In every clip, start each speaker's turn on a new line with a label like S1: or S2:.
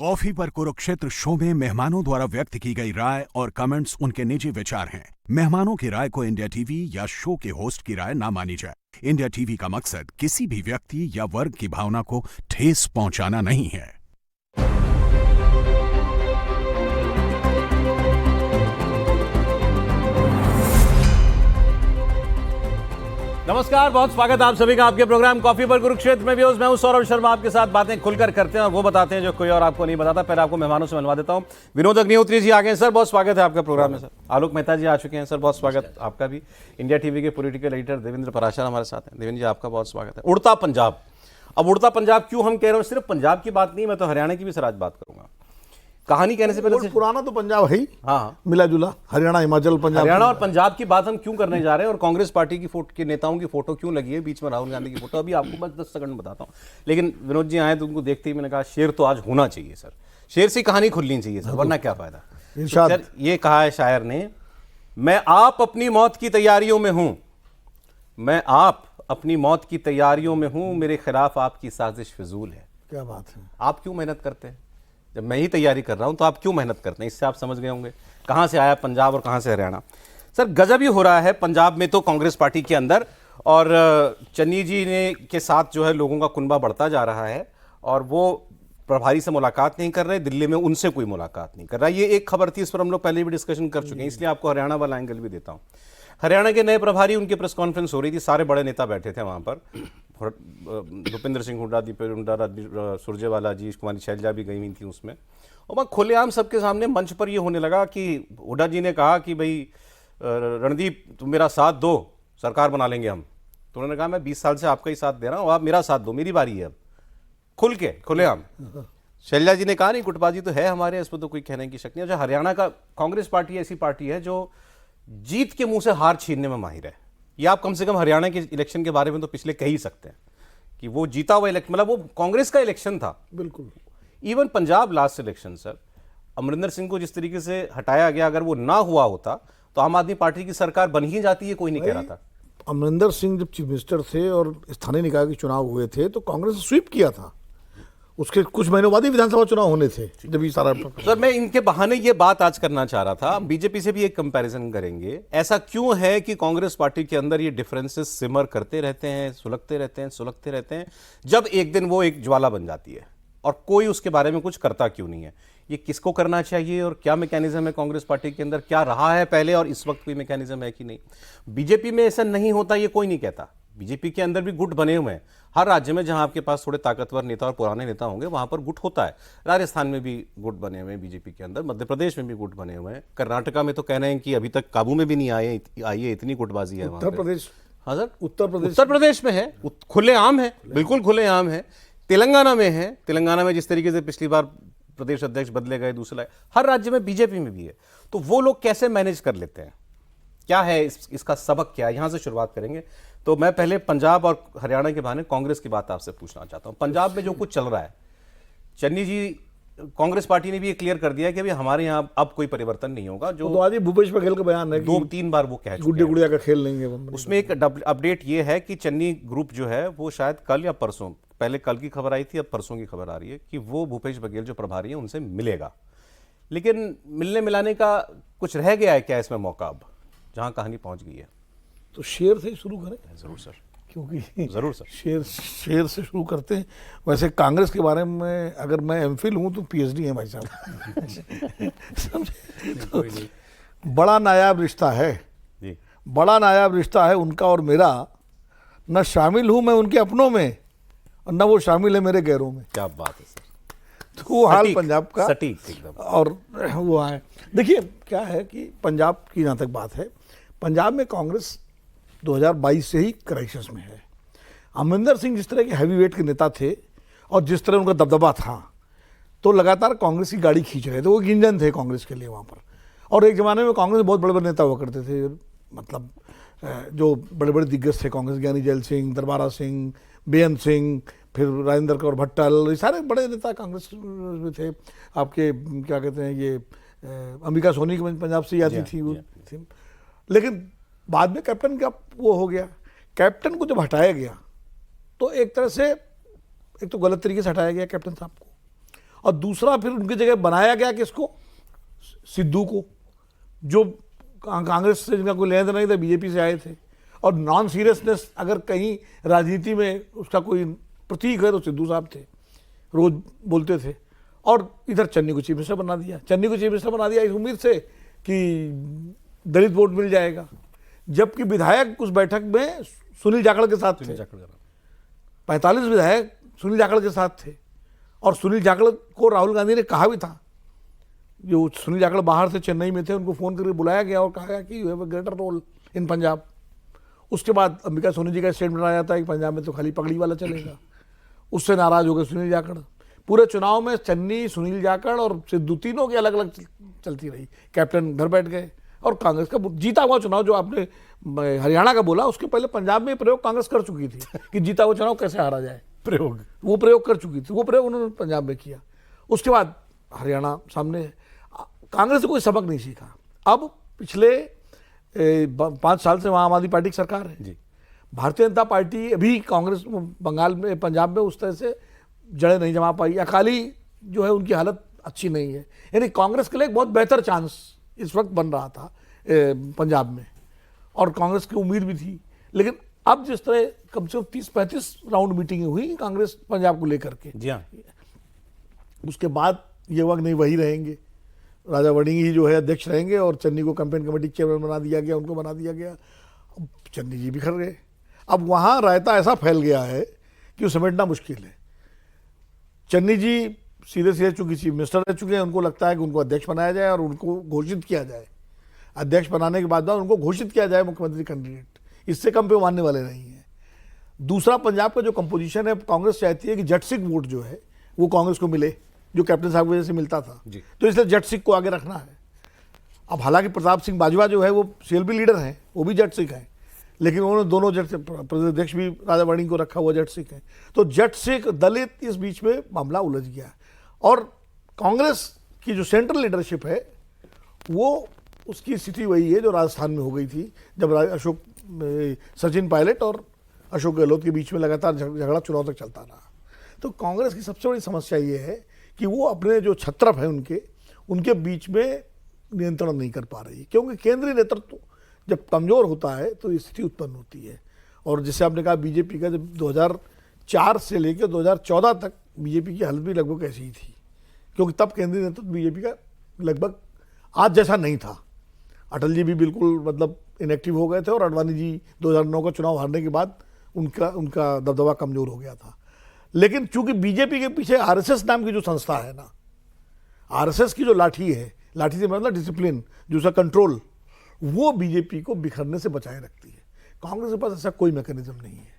S1: Coffee पर Kurukshetra show में मेहमानों द्वारा व्यक्त की गई राय और कमेंट्स उनके निजी विचार हैं। मेहमानों की राय को इंडिया टीवी या शो के होस्ट की राय ना मानी जाए। इंडिया टीवी का मकसद किसी भी व्यक्ति या वर्ग की भावना को ठेस पहुंचाना नहीं है।
S2: नमस्कार, बहुत स्वागत है आप सभी का आपके प्रोग्राम कॉफी पर कुरुक्षेत्र में। मैं हूं सौरभ शर्मा, आपके साथ बातें खुलकर करते हैं और वो बताते हैं जो कोई और आपको नहीं बताता। पहले आपको मेहमानों से मिलवा देता हूं। विनोद अग्निहोत्री जी आ गए सर, बहुत स्वागत है आपका प्रोग्राम में। सर आलोक मेहता जी आ चुके हैं सर, बहुत स्वागत आपका भी। इंडिया टीवी के पॉलिटिकल एडिटर देवेंद्र पराशर हमारे साथ हैं। देवेंद्र जी आपका बहुत स्वागत है। उड़ता पंजाब, अब उड़ता पंजाब क्यों हम कह रहे हैं, सिर्फ पंजाब की बात नहीं, मैं तो हरियाणा की भी सर आज बात करूंगा। कहानी कहने से पहले
S3: पुराना तो पंजाब है ही,
S2: हाँ
S3: मिला जुला हरियाणा हिमाचल पंजाब।
S2: हरियाणा और पंजाब की बात हम क्यों करने जा रहे हैं और कांग्रेस पार्टी की फोटो के नेताओं की फोटो क्यों लगी है बीच में, राहुल गांधी की फोटो, अभी आपको बस 10 सेकंड में बताता हूं। लेकिन विनोद जी आए तो उनको देखते ही मैंने कहा शेर तो आज होना चाहिए सर, शेर से कहानी खुलनी चाहिए सर, वरना क्या फायदा। तो सर ये कहा है शायर ने, मैं आप अपनी मौत की तैयारियों में हूं, मैं आप अपनी मौत की तैयारियों में हूं, मेरे खिलाफ आपकी साजिश फिजूल है।
S3: क्या बात है।
S2: आप क्यों मेहनत करते हैं? जब मैं ही तैयारी कर रहा हूं तो आप क्यों मेहनत करते हैं? इससे आप समझ गए होंगे कहां से आया पंजाब और कहां से हरियाणा। सर गजब ही हो रहा है पंजाब में तो कांग्रेस पार्टी के अंदर, और चन्नी जी ने के साथ जो है लोगों का कुनबा बढ़ता जा रहा है और वो प्रभारी से मुलाकात नहीं कर रहे, दिल्ली में उनसे कोई मुलाकात नहीं कर रहा। ये एक खबर थी, इस पर हम लोग पहले भी डिस्कशन कर चुके हैं, इसलिए आपको हरियाणा वाला एंगल भी देता हूँ। हरियाणा के नए प्रभारी, उनकी प्रेस कॉन्फ्रेंस हो रही थी, सारे बड़े नेता बैठे थे वहाँ पर। भूपेंद्र सिंह हुड्डा, दीपेंद्र हुड्डा, सुरजेवाला जी, कुमारी शैलजा भी गई हुई थी उसमें। और वहाँ खुलेआम सबके सामने मंच पर ये होने लगा कि हुड्डा जी ने कहा कि भाई रणदीप तुम मेरा साथ दो, सरकार बना लेंगे हम। तो उन्होंने कहा मैं 20 साल से आपका ही साथ दे रहा हूँ, आप मेरा साथ दो, मेरी बारी है अब। खुल के खुलेआम। शैलजा जी ने कहा नहीं गुटबाजी तो है हमारे, इस पर तो कोई कहने की शक नहीं है। जो हरियाणा का कांग्रेस पार्टी ऐसी पार्टी है जो जीत के मुंह से हार छीनने में माहिर है। ये आप कम से कम हरियाणा के इलेक्शन के बारे में तो पिछले कह ही सकते हैं कि वो जीता हुआ इलेक्शन, मतलब वो कांग्रेस का इलेक्शन था।
S3: बिल्कुल।
S2: Even Punjab last election sir, Amarinder Singh को जिस तरीके से हटाया गया, अगर वो ना हुआ होता तो आम आदमी पार्टी की सरकार बन ही जाती है, कोई नहीं कह रहा था।
S3: अमरिंदर सिंह जब चीफ मिनिस्टर थे और स्थानीय निकाय के चुनाव हुए थे तो कांग्रेस ने स्वीप किया था, उसके कुछ महीनों बाद ही विधानसभा चुनाव होने थे जब ये सारा।
S2: सर मैं इनके बहाने ये बात आज करना चाह रहा था, बीजेपी से भी एक कंपैरिजन करेंगे। ऐसा क्यों है कि कांग्रेस पार्टी के अंदर ये डिफरेंसेस सिमर करते रहते हैं, सुलगते रहते हैं, सुलगते रहते हैं, जब एक दिन वो एक ज्वाला बन जाती है और कोई उसके बारे में कुछ करता क्यों नहीं है? ये किसको करना चाहिए और क्या मैकेनिज्म है कांग्रेस पार्टी के अंदर, क्या रहा है पहले और इस वक्त कोई मैकेनिज्म है कि नहीं? बीजेपी में ऐसा नहीं होता ये कोई नहीं कहता। बीजेपी के अंदर भी गुट बने हुए हैं, हर राज्य में जहां आपके पास थोड़े ताकतवर नेता और पुराने नेता होंगे वहां पर गुट होता है। राजस्थान में भी गुट बने हुए हैं बीजेपी के अंदर, मध्य प्रदेश में भी गुट बने हुए हैं, कर्नाटका में तो कह रहे हैं कि अभी तक काबू में भी नहीं आई है, इतनी गुटबाजी है।
S3: उत्तर प्रदेश,
S2: हाँ सर,
S3: उत्तर
S2: प्रदेश में है, खुलेआम है, बिल्कुल खुलेआम है। तेलंगाना में है, तेलंगाना में जिस तरीके से पिछली बार प्रदेश अध्यक्ष बदले गए, दूसरा हर राज्य में बीजेपी में भी है। तो वो लोग कैसे मैनेज कर लेते हैं, क्या है इसका सबक क्या है? यहां से शुरुआत करेंगे। तो मैं पहले पंजाब और हरियाणा के बहाने कांग्रेस की बात आपसे पूछना चाहता हूं। पंजाब में जो कुछ चल रहा है, चन्नी जी, कांग्रेस पार्टी ने भी ये क्लियर कर दिया कि अभी हमारे यहाँ अब कोई परिवर्तन नहीं होगा। जो
S3: तो आज भूपेश बघेल का बयान है,
S2: 2-3 बार वो कह
S3: गुड्डे गुड़िया का खेल लेंगे।
S2: उसमें एक अपडेट ये है कि चन्नी ग्रुप जो है वो शायद कल या परसों, पहले कल की खबर आई थी, अब परसों की खबर आ रही है कि वो भूपेश बघेल जो प्रभारी है उनसे मिलेगा। लेकिन मिलने मिलाने का कुछ रह गया है क्या इसमें मौका, अब जहां कहानी पहुंच गई है?
S3: तो शेर से ही शुरू करें।
S2: जरूर सर,
S3: क्योंकि
S2: जरूर सर,
S3: शेर से शुरू करते हैं। वैसे कांग्रेस के बारे में अगर मैं एमफिल हूं तो पीएचडी है भाई साहब। समझे? तो बड़ा नायाब रिश्ता है
S2: जी,
S3: बड़ा नायाब रिश्ता है उनका और मेरा, न शामिल हूं मैं उनके अपनों में और न वो शामिल है मेरे गैरों में।
S2: क्या बात है सर,
S3: तो वो हाल पंजाब का
S2: सटीक एकदम।
S3: और वो है, देखिए क्या है कि पंजाब की जहाँ तक बात है, पंजाब में कांग्रेस 2022 से ही क्राइसिस में है। अमरिंदर सिंह जिस तरह के हैवी वेट के नेता थे और जिस तरह उनका दबदबा था, तो लगातार कांग्रेस की गाड़ी खींच रहे थे, वो इंजन थे कांग्रेस के लिए वहाँ पर। और एक ज़माने में कांग्रेस में बहुत बड़े बड़े नेता हुआ करते थे, मतलब जो बड़े बड़े दिग्गज थे कांग्रेस, ज्ञानी जैल सिंह, दरबारा सिंह, बेअंत सिंह, फिर राजेंद्र कौर भट्टल, ये सारे बड़े नेता कांग्रेस में थे। आपके क्या कहते हैं, ये अंबिका सोनी की पंजाब से आती थी वो थी। लेकिन बाद में कैप्टन का वो हो गया, कैप्टन को जब हटाया गया तो एक तरह से, एक तो गलत तरीके से हटाया गया कैप्टन साहब को, और दूसरा फिर उनकी जगह बनाया गया किसको, सिद्धू को, जो कांग्रेस से जिनका कोई लेना देना नहीं था, बीजेपी से आए थे। और नॉन सीरियसनेस अगर कहीं राजनीति में उसका कोई प्रतीक है तो सिद्धू साहब थे, रोज बोलते थे। और इधर चन्नी को चीफ मिनिस्टर बना दिया, चन्नी को चीफ मिनिस्टर बना दिया इस उम्मीद से कि दलित वोट मिल जाएगा, जबकि विधायक उस बैठक में सुनील जाखड़ के साथ थे। 45 विधायक सुनील जाखड़ के साथ थे। और सुनील जाखड़ को राहुल गांधी ने कहा भी था, जो सुनील जाखड़ बाहर से चेन्नई में थे, उनको फ़ोन करके बुलाया गया और कहा गया कि you have a greater role in Punjab. उसके बाद अंबिका सोनी जी का स्टेटमेंट आया था कि पंजाब में तो खाली पगड़ी वाला चलेगा। उससे नाराज हो गए सुनील जाखड़। पूरे चुनाव में चन्नी, सुनील जाखड़ और सिद्धू तीनों की अलग अलग चलती रही। कैप्टन घर बैठ गए। और कांग्रेस का जीता हुआ चुनाव, जो आपने हरियाणा का बोला, उसके पहले पंजाब में प्रयोग कांग्रेस कर चुकी थी कि जीता हुआ चुनाव कैसे हारा जाए, वो प्रयोग कर चुकी थी। वो प्रयोग उन्होंने पंजाब में किया। उसके बाद हरियाणा सामने है। कांग्रेस से कोई सबक नहीं सीखा। अब पिछले 5 साल से वहाँ आम आदमी पार्टी की सरकार है जी। भारतीय जनता पार्टी अभी कांग्रेस बंगाल में, पंजाब में उस तरह से जड़ें नहीं जमा पाई। अकाली जो है उनकी हालत अच्छी नहीं है। यानी कांग्रेस के लिए एक बहुत बेहतर चांस इस वक्त बन रहा था पंजाब में, और कांग्रेस की उम्मीद भी थी। लेकिन अब जिस तरह कम से कम 30-35 राउंड मीटिंगें हुई कांग्रेस पंजाब को लेकर के,
S2: जी हाँ,
S3: उसके बाद ये वक्त नहीं वही रहेंगे, राजा वड़िंग ही जो है अध्यक्ष रहेंगे, और चन्नी को कैंपेन कमेटी चेयरमैन बना दिया गया, उनको बना दिया गया। अब चन्नी जी बिखर गए। अब वहाँ रायता ऐसा फैल गया है कि वो समेटना मुश्किल है। चन्नी जी सीधे सीधे चूंकि चीफ मिनिस्टर रह चुके हैं, उनको लगता है कि उनको अध्यक्ष बनाया जाए और उनको घोषित किया जाए। अध्यक्ष बनाने के बाद उनको घोषित किया जाए मुख्यमंत्री कैंडिडेट, इससे कम पे मानने वाले नहीं है। दूसरा, पंजाब का जो कंपोजिशन है, कांग्रेस चाहती है कि जट सिख वोट जो है वो कांग्रेस को मिले, जो कैप्टन साहब की वजह से मिलता था। तो इसलिए जट सिख को आगे रखना है। अब हालांकि प्रताप सिंह बाजवा जो है वो सीएलपी लीडर हैं, वो भी जट सिख हैं, लेकिन उन्होंने दोनों जट सिख, प्रदेश अध्यक्ष भी राजा वड़िंग को रखा हुआ जट सिख है। तो जट सिख दलित, इस बीच में मामला उलझ गया। और कांग्रेस की जो सेंट्रल लीडरशिप है वो, उसकी स्थिति वही है जो राजस्थान में हो गई थी, जब सचिन पायलट और अशोक गहलोत के बीच में लगातार झगड़ा चुनाव तक चलता रहा। तो कांग्रेस की सबसे बड़ी समस्या ये है कि वो अपने जो छत्रप है उनके बीच में नियंत्रण नहीं कर पा रही, क्योंकि केंद्रीय नेतृत्व जब कमज़ोर होता है तो स्थिति उत्पन्न होती है। और जैसे आपने कहा, बीजेपी का जब 2004 से लेकर 2014 तक बीजेपी की हालत भी लगभग ऐसी ही थी, क्योंकि तब केंद्रीय नेतृत्व बीजेपी का लगभग आज जैसा नहीं था। अटल जी भी बिल्कुल मतलब इनएक्टिव हो गए थे, और अडवाणी जी 2009 का चुनाव हारने के बाद उनका दबदबा कमज़ोर हो गया था। लेकिन चूंकि बीजेपी के पीछे आरएसएस नाम की जो संस्था है ना, आरएसएस की जो लाठी है, लाठी से मतलब डिसिप्लिन, जो उसका कंट्रोल, वो बीजेपी को बिखरने से बचाए रखती है। कांग्रेस के पास ऐसा कोई मैकेनिज्म नहीं है।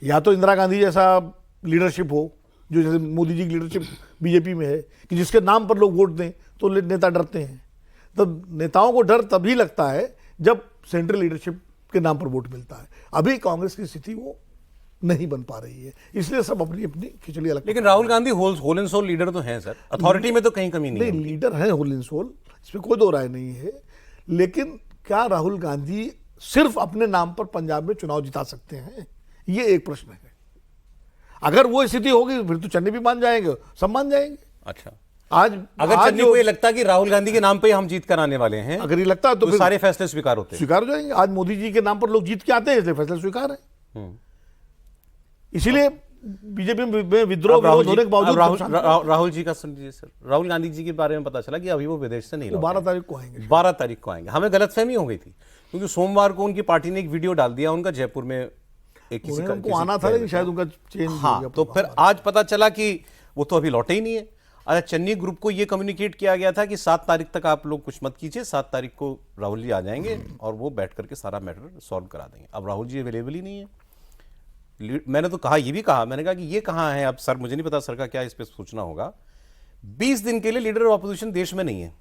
S3: या तो इंदिरा गांधी जैसा लीडरशिप हो, जो जैसे मोदी जी की लीडरशिप बीजेपी में है, कि जिसके नाम पर लोग वोट दें तो नेता डरते हैं। तब नेताओं को डर तभी लगता है जब सेंट्रल लीडरशिप के नाम पर वोट मिलता है। अभी कांग्रेस की स्थिति वो नहीं बन पा रही है, इसलिए सब अपनी अपनी खिचड़ी अलग।
S2: लेकिन Rahul Gandhi whole and soul leader तो हैं सर, अथॉरिटी में तो कहीं कमी नहीं है।
S3: लीडर हैं होल एंड सोल, इसमें कोई दो राय नहीं है। लेकिन क्या राहुल गांधी सिर्फ अपने नाम पर पंजाब में चुनाव जिता सकते हैं, ये एक प्रश्न है। अगर वो स्थिति होगी फिर तो चन्नी भी मान जाएंगे, सब मान जाएंगे।
S2: अच्छा,
S3: आज
S2: अगर चन्नी को ये लगता कि राहुल गांधी के नाम पे हम जीत कर आने वाले हैं,
S3: अगर ये लगता है तो फिर
S2: सारे फैसले स्वीकार होते हैं,
S3: स्वीकार हो जाएंगे। आज मोदी जी के नाम पर लोग जीत के आते हैं, इसलिए फैसले स्वीकार है। इसीलिए बीजेपी में विद्रोह विरोध होने के बावजूद
S2: राहुल जी का सुनिए सर, राहुल गांधी जी के बारे में पता चला कि अभी वो विदेश से नहीं,
S3: 12 तारीख को आएंगे।
S2: 12 तारीख को आएंगे। हमें गलतफहमी हो गई थी, क्योंकि सोमवार को उनकी पार्टी ने एक वीडियो डाल दिया उनका जयपुर में, एक किसी का
S3: उनको आना था लेकिन शायद उनका चेंज हो गया।
S2: तो फिर आज पता चला कि वो तो अभी लौटे ही नहीं है। अच्छा, चन्नी ग्रुप को ये कम्युनिकेट किया गया था कि 7 तारीख तक आप लोग कुछ मत कीजिए, 7 तारीख को राहुल जी आ जाएंगे और वो बैठ करके सारा मैटर सॉल्व करा देंगे। अब राहुल जी अवेलेबल ही नहीं है। मैंने तो कहा, ये भी कहा, मैंने कहा कि ये कहाँ है अब सर, मुझे नहीं पता सर का क्या इस पर सोचना होगा। 20 दिन के लिए लीडर ऑफ अपोजिशन देश में नहीं है,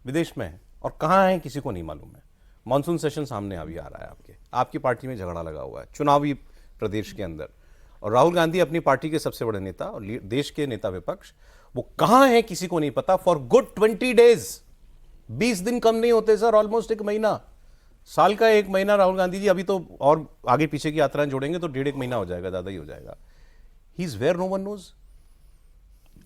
S2: विदेश में है, और कहाँ है किसी को नहीं मालूम है। मॉनसून सेशन सामने अभी आ रहा है, आपकी पार्टी में झगड़ा लगा हुआ है चुनावी प्रदेश के अंदर, और राहुल गांधी अपनी पार्टी के सबसे बड़े नेता और देश के नेता विपक्ष, वो कहाँ है किसी को नहीं पता। फॉर गुड 20 डेज, 20 दिन कम नहीं होते सर, ऑलमोस्ट 1 महीना, साल का 1 महीना राहुल गांधी जी, अभी तो और आगे पीछे की यात्राएं जोड़ेंगे तो 1.5 महीना हो जाएगा, ज्यादा ही हो जाएगा। He is where no one knows.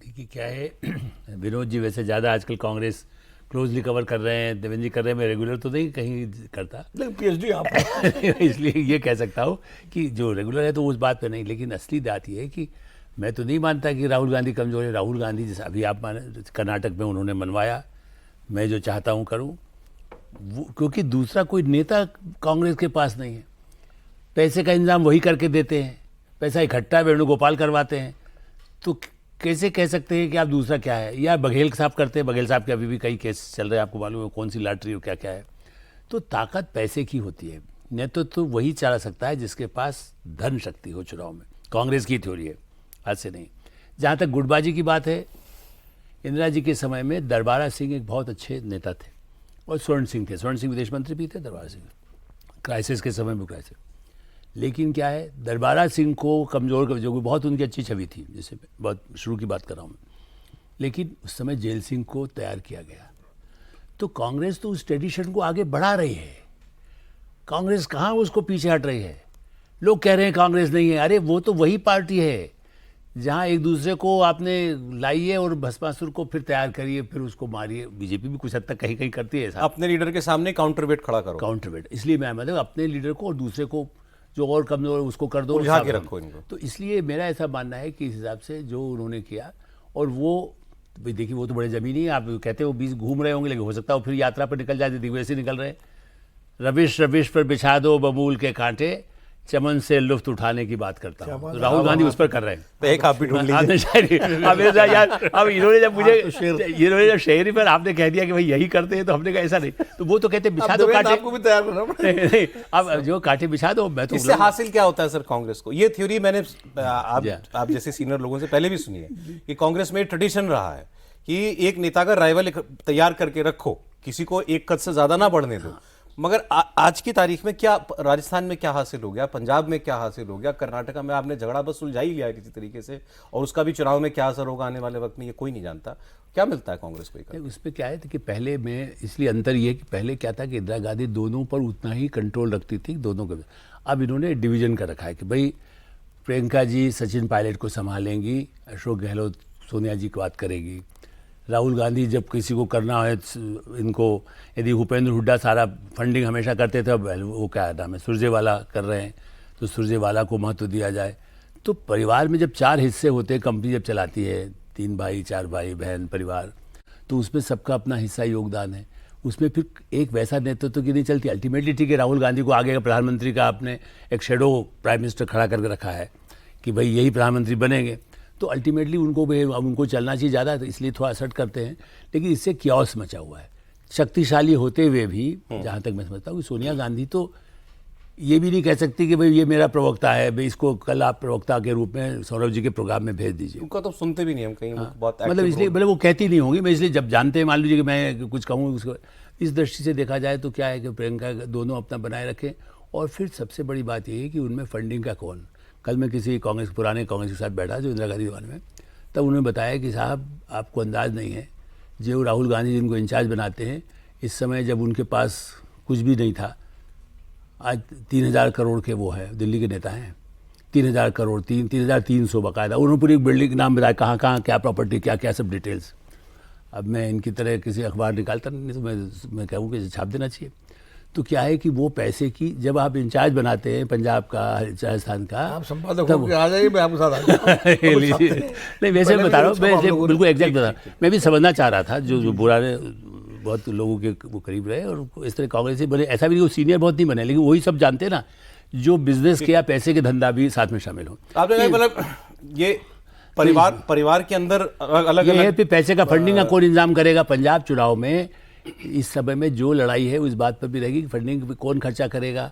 S4: देखिए क्या है विनोद जी वैसे ज़्यादा आजकल कांग्रेस क्लोजली कवर कर रहे हैं, देवेंद्र जी कर रहे हैं, मैं रेगुलर तो नहीं कहीं करता
S3: लेकिन पीएचडी आप
S4: इसलिए ये कह सकता हूँ कि जो रेगुलर है तो उस बात पे नहीं, लेकिन असली बात ये है कि मैं तो नहीं मानता कि राहुल गांधी कमज़ोर है। राहुल गांधी जैसे अभी आप माने कर्नाटक में उन्होंने मनवाया, मैं जो चाहता हूँ करूँ वो, क्योंकि दूसरा कोई नेता कांग्रेस के पास नहीं है। पैसे का इंतजाम वही करके देते हैं, पैसा इकट्ठा वेणुगोपाल करवाते हैं, तो कैसे कह सकते हैं कि आप दूसरा क्या है। या बघेल साहब करते हैं, बघेल साहब के अभी भी कई केस चल रहे हैं, आपको मालूम है कौन सी लॉटरी और क्या क्या है। तो ताकत पैसे की होती है, नेतृत्व तो वही चला सकता है जिसके पास धन शक्ति हो चुनाव में। कांग्रेस की थ्योरी है, आज से नहीं। जहाँ तक गुटबाजी की बात है, इंदिरा जी के समय में दरबारा सिंह एक बहुत अच्छे नेता थे और स्वर्ण सिंह थे। स्वर्ण सिंह विदेश मंत्री भी थे, दरबारा सिंह क्राइसिस के समय में क्राइसिस। लेकिन क्या है, दरबारा सिंह को कमज़ोर कर, जो बहुत उनकी अच्छी छवि थी, जैसे बहुत शुरू की बात कर रहा हूँ मैं, लेकिन उस समय जेल सिंह को तैयार किया गया। तो कांग्रेस तो उस ट्रेडिशन को आगे बढ़ा रही है, कांग्रेस कहाँ उसको पीछे हट रही है। लोग कह रहे हैं कांग्रेस नहीं है, अरे वो तो वही पार्टी है जहाँ एक दूसरे को आपने लाइए और भस्मासुर को फिर तैयार करिए, फिर उसको मारिए। बीजेपी भी कुछ हद तक कहीं कहीं करती है ऐसा,
S2: अपने लीडर के सामने काउंटर वेट खड़ा करो।
S4: काउंटर वेट, इसलिए मैं मतलब अपने लीडर को और दूसरे को जो और कमजोर है उसको कर दो,
S2: उलझा के रखो इनको।
S4: तो इसलिए मेरा ऐसा मानना है कि इस हिसाब से जो उन्होंने किया, और वो भाई देखिए वो तो बड़े जमीनी है, आप कहते हो 20 घूम रहे होंगे, लेकिन हो सकता है फिर यात्रा पर निकल जाए, दिग्वैसी निकल रहे। रविश रविश पर बिछा दो बबूल के कांटे, चमन से लुफ्त उठाने की बात करता हूँ। तो राहुल गांधी उस पर कर रहे हैं।
S2: तो एक आप भी ढूंढ लीजिए।
S4: आपने शायरी यार, अब इन्होंने जब मुझे इन्होंने जब शायरी पर आपने कह दिया कि भाई यही करते हैं, तो हमने कहा ऐसा नहीं। तो वो तो कहते बिछा दो कांटे,
S3: आपको भी तैयार करना पड़ेगा।
S4: नहीं, अब जो कांटे बिछा दो। मैं तो
S2: इससे हासिल क्या होता है सर कांग्रेस को? ये थ्योरी मैंने आप जैसे सीनियर लोगों से पहले भी सुनी है कि कांग्रेस में ट्रेडिशन रहा है कि एक नेता का राइवल तैयार करके रखो, किसी को एक कद से ज्यादा ना बढ़ने दो। मगर आज की तारीख में क्या राजस्थान में क्या हासिल हो गया, पंजाब में क्या हासिल हो गया, कर्नाटका में आपने झगड़ा बस सुलझा ही लिया है किसी तरीके से, और उसका भी चुनाव में क्या असर होगा आने वाले वक्त में ये कोई नहीं जानता। क्या मिलता है कांग्रेस को?
S4: उस पर क्या है कि पहले में इसलिए अंतर ये कि पहले क्या था कि इंदिरा गांधी दोनों पर उतना ही कंट्रोल रखती थी, दोनों को। अब इन्होंने डिवीजन कर रखा है कि भाई प्रियंका जी सचिन पायलट को संभालेंगी, अशोक गहलोत सोनिया जी की बात करेगी, राहुल गांधी जब किसी को करना है इनको, यदि भूपेंद्र हुड्डा सारा फंडिंग हमेशा करते थे, अब वो क्या नाम है सुरजेवाला कर रहे हैं, तो सुरजेवाला को महत्व दिया जाए। तो परिवार में जब 4 हिस्से होते हैं, कंपनी जब चलाती है, 3 भाई 4 भाई बहन परिवार, तो उसमें सबका अपना हिस्सा योगदान है। उसमें फिर एक वैसा नेतृत्व की नहीं चलती। अल्टीमेटली ठीक है, राहुल गांधी को आगे का प्रधानमंत्री का आपने एक शेडो प्राइम मिनिस्टर खड़ा करके रखा है कि भाई यही प्रधानमंत्री बनेंगे, तो अल्टीमेटली उनको चलना चाहिए ज़्यादा, तो इसलिए थोड़ा असर्ट करते हैं। लेकिन इससे क्याओस मचा हुआ है, शक्तिशाली होते हुए भी। जहाँ तक मैं समझता हूँ कि सोनिया गांधी तो ये भी नहीं कह सकती कि भाई ये मेरा प्रवक्ता है, भाई इसको कल आप प्रवक्ता के रूप में सौरभ जी के प्रोग्राम में भेज दीजिए।
S2: उनका तो सुनते भी नहीं हम कहीं। बहुत
S4: मतलब इसलिए मतलब वो कहती नहीं होंगी, मैं इसलिए जब जानते हैं, मान लीजिए कि मैं कुछ कहूँ उसको, इस दृष्टि से देखा जाए तो क्या है कि प्रियंका दोनों अपना बनाए रखें। और फिर सबसे बड़ी बात ये है कि उनमें फंडिंग का कौन। कल मैं किसी पुराने कांग्रेस के साथ बैठा जो इंदिरा गांधी जमाने में, तब उन्होंने बताया कि साहब आपको अंदाज़ नहीं है, जो राहुल गांधी जिनको इंचार्ज बनाते हैं, इस समय जब उनके पास कुछ भी नहीं था, आज 3000 करोड़ के वो है, दिल्ली के नेता हैं, 3000 करोड़ 3300 बाकायदा। उन्होंने पूरी बिल्डिंग नाम बताया, कहाँ कहाँ क्या प्रॉपर्टी, क्या क्या सब डिटेल्स। अब मैं इनकी तरह किसी अखबार निकालता नहीं, तो मैं कहूँ कि छाप देना चाहिए। तो क्या है कि वो पैसे की, जब आप इंचार्ज बनाते हैं पंजाब का, राजस्थान का,
S3: आप संपादक हो के आ जाइए, मैं आपके साथ आ जाऊंगा।
S4: नहीं वैसे मैं बता रहा हूँ, मैं बिल्कुल एग्जैक्ट बता रहा हूँ। मैं भी समझना चाह रहा था, जो बुरा बहुत लोगों के वो करीब रहे, और इस तरह कांग्रेस से बने, ऐसा भी नहीं वो सीनियर बहुत नहीं बने, लेकिन वही सब जानते हैं ना जो बिजनेस के या पैसे के धंधा भी साथ में शामिल हो।
S2: आपने मतलब ये परिवार के अंदर अलग
S4: पैसे का फंडिंग का कौन इंतजाम करेगा। पंजाब चुनाव में इस समय में जो लड़ाई है उस बात पर भी रहेगी कि फंडिंग कौन खर्चा करेगा।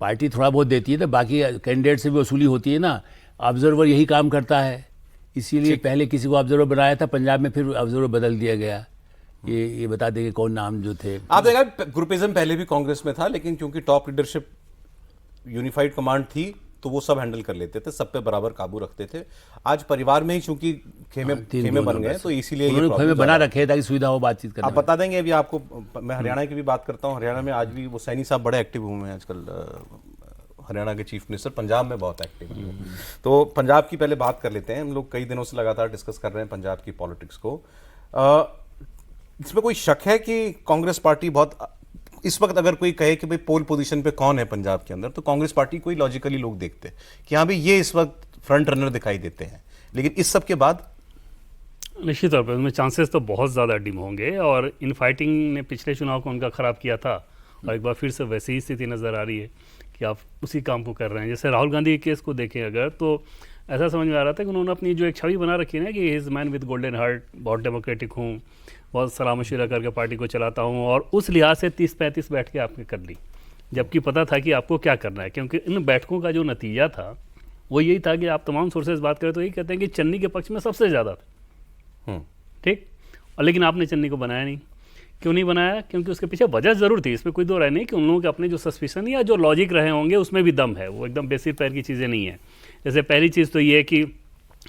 S4: पार्टी थोड़ा बहुत देती है, तो बाकी कैंडिडेट से भी वसूली होती है ना। ऑब्जर्वर यही काम करता है, इसीलिए पहले किसी को ऑब्जर्वर बनाया था पंजाब में, फिर ऑब्जर्वर बदल दिया गया। ये बता देंगे कौन नाम जो थे।
S2: आप देखा ग्रुपिज्म पहले भी कांग्रेस में था, लेकिन क्योंकि टॉप लीडरशिप यूनिफाइड कमांड थी तो वो सब हैंडल कर लेते थे, सब पे बराबर काबू रखते थे। आज परिवार में ही चूंकि खेमे बन गए, तो इसीलिए ये
S4: खेमे बना रखे ताकि सुविधा हो बातचीत करने।
S2: आप बता देंगे अभी आपको, मैं हरियाणा की भी बात करता हूँ। हरियाणा में आज भी वो सैनी साहब बड़े एक्टिव हुए हैं आजकल, हरियाणा के चीफ मिनिस्टर, पंजाब में बहुत एक्टिव हैं। तो पंजाब की पहले बात कर लेते हैं। हम लोग कई दिनों से लगातार डिस्कस कर रहे हैं पंजाब की पॉलिटिक्स को। इसमें कोई शक है कि कांग्रेस पार्टी बहुत, इस वक्त अगर कोई कहे कि भाई पोल पोजीशन पे कौन है पंजाब के अंदर, तो कांग्रेस पार्टी को ही लॉजिकली लोग देखते हैं कि हाँ भाई ये इस वक्त फ्रंट रनर दिखाई देते हैं। लेकिन इस सब के बाद
S5: निश्चित तौर पर उसमें चांसेस तो बहुत ज़्यादा डिम होंगे, और इन फाइटिंग ने पिछले चुनाव को उनका ख़राब किया था, और एक बार फिर से वैसी ही स्थिति नज़र आ रही है कि आप उसी काम को कर रहे हैं। जैसे राहुल गांधी के केस को देखें अगर, तो ऐसा समझ में आ रहा था कि उन्होंने अपनी जो एक छवि बना रखी है ना कि is man with golden heart, बहुत डेमोक्रेटिक हूँ, बहुत सलाह मशवरा करके पार्टी को चलाता हूँ, और उस लिहाज से 30-35 बैठकें आपने कर ली, जबकि पता था कि आपको क्या करना है। क्योंकि इन बैठकों का जो नतीजा था वो यही था कि आप तमाम सोर्सेज बात करें तो यही कहते हैं कि चन्नी के पक्ष में सबसे ज़्यादा था, ठीक। और लेकिन आपने चन्नी को बनाया नहीं। क्यों नहीं बनाया? क्योंकि उसके पीछे वजह ज़रूर थी, इसमें कोई दो राय नहीं कि उन लोगों के अपने जो सस्पिशन या जो लॉजिक रहे होंगे उसमें भी दम है, वो एकदम बेसिक पैर की चीज़ें नहीं है। जैसे पहली चीज़ तो ये है कि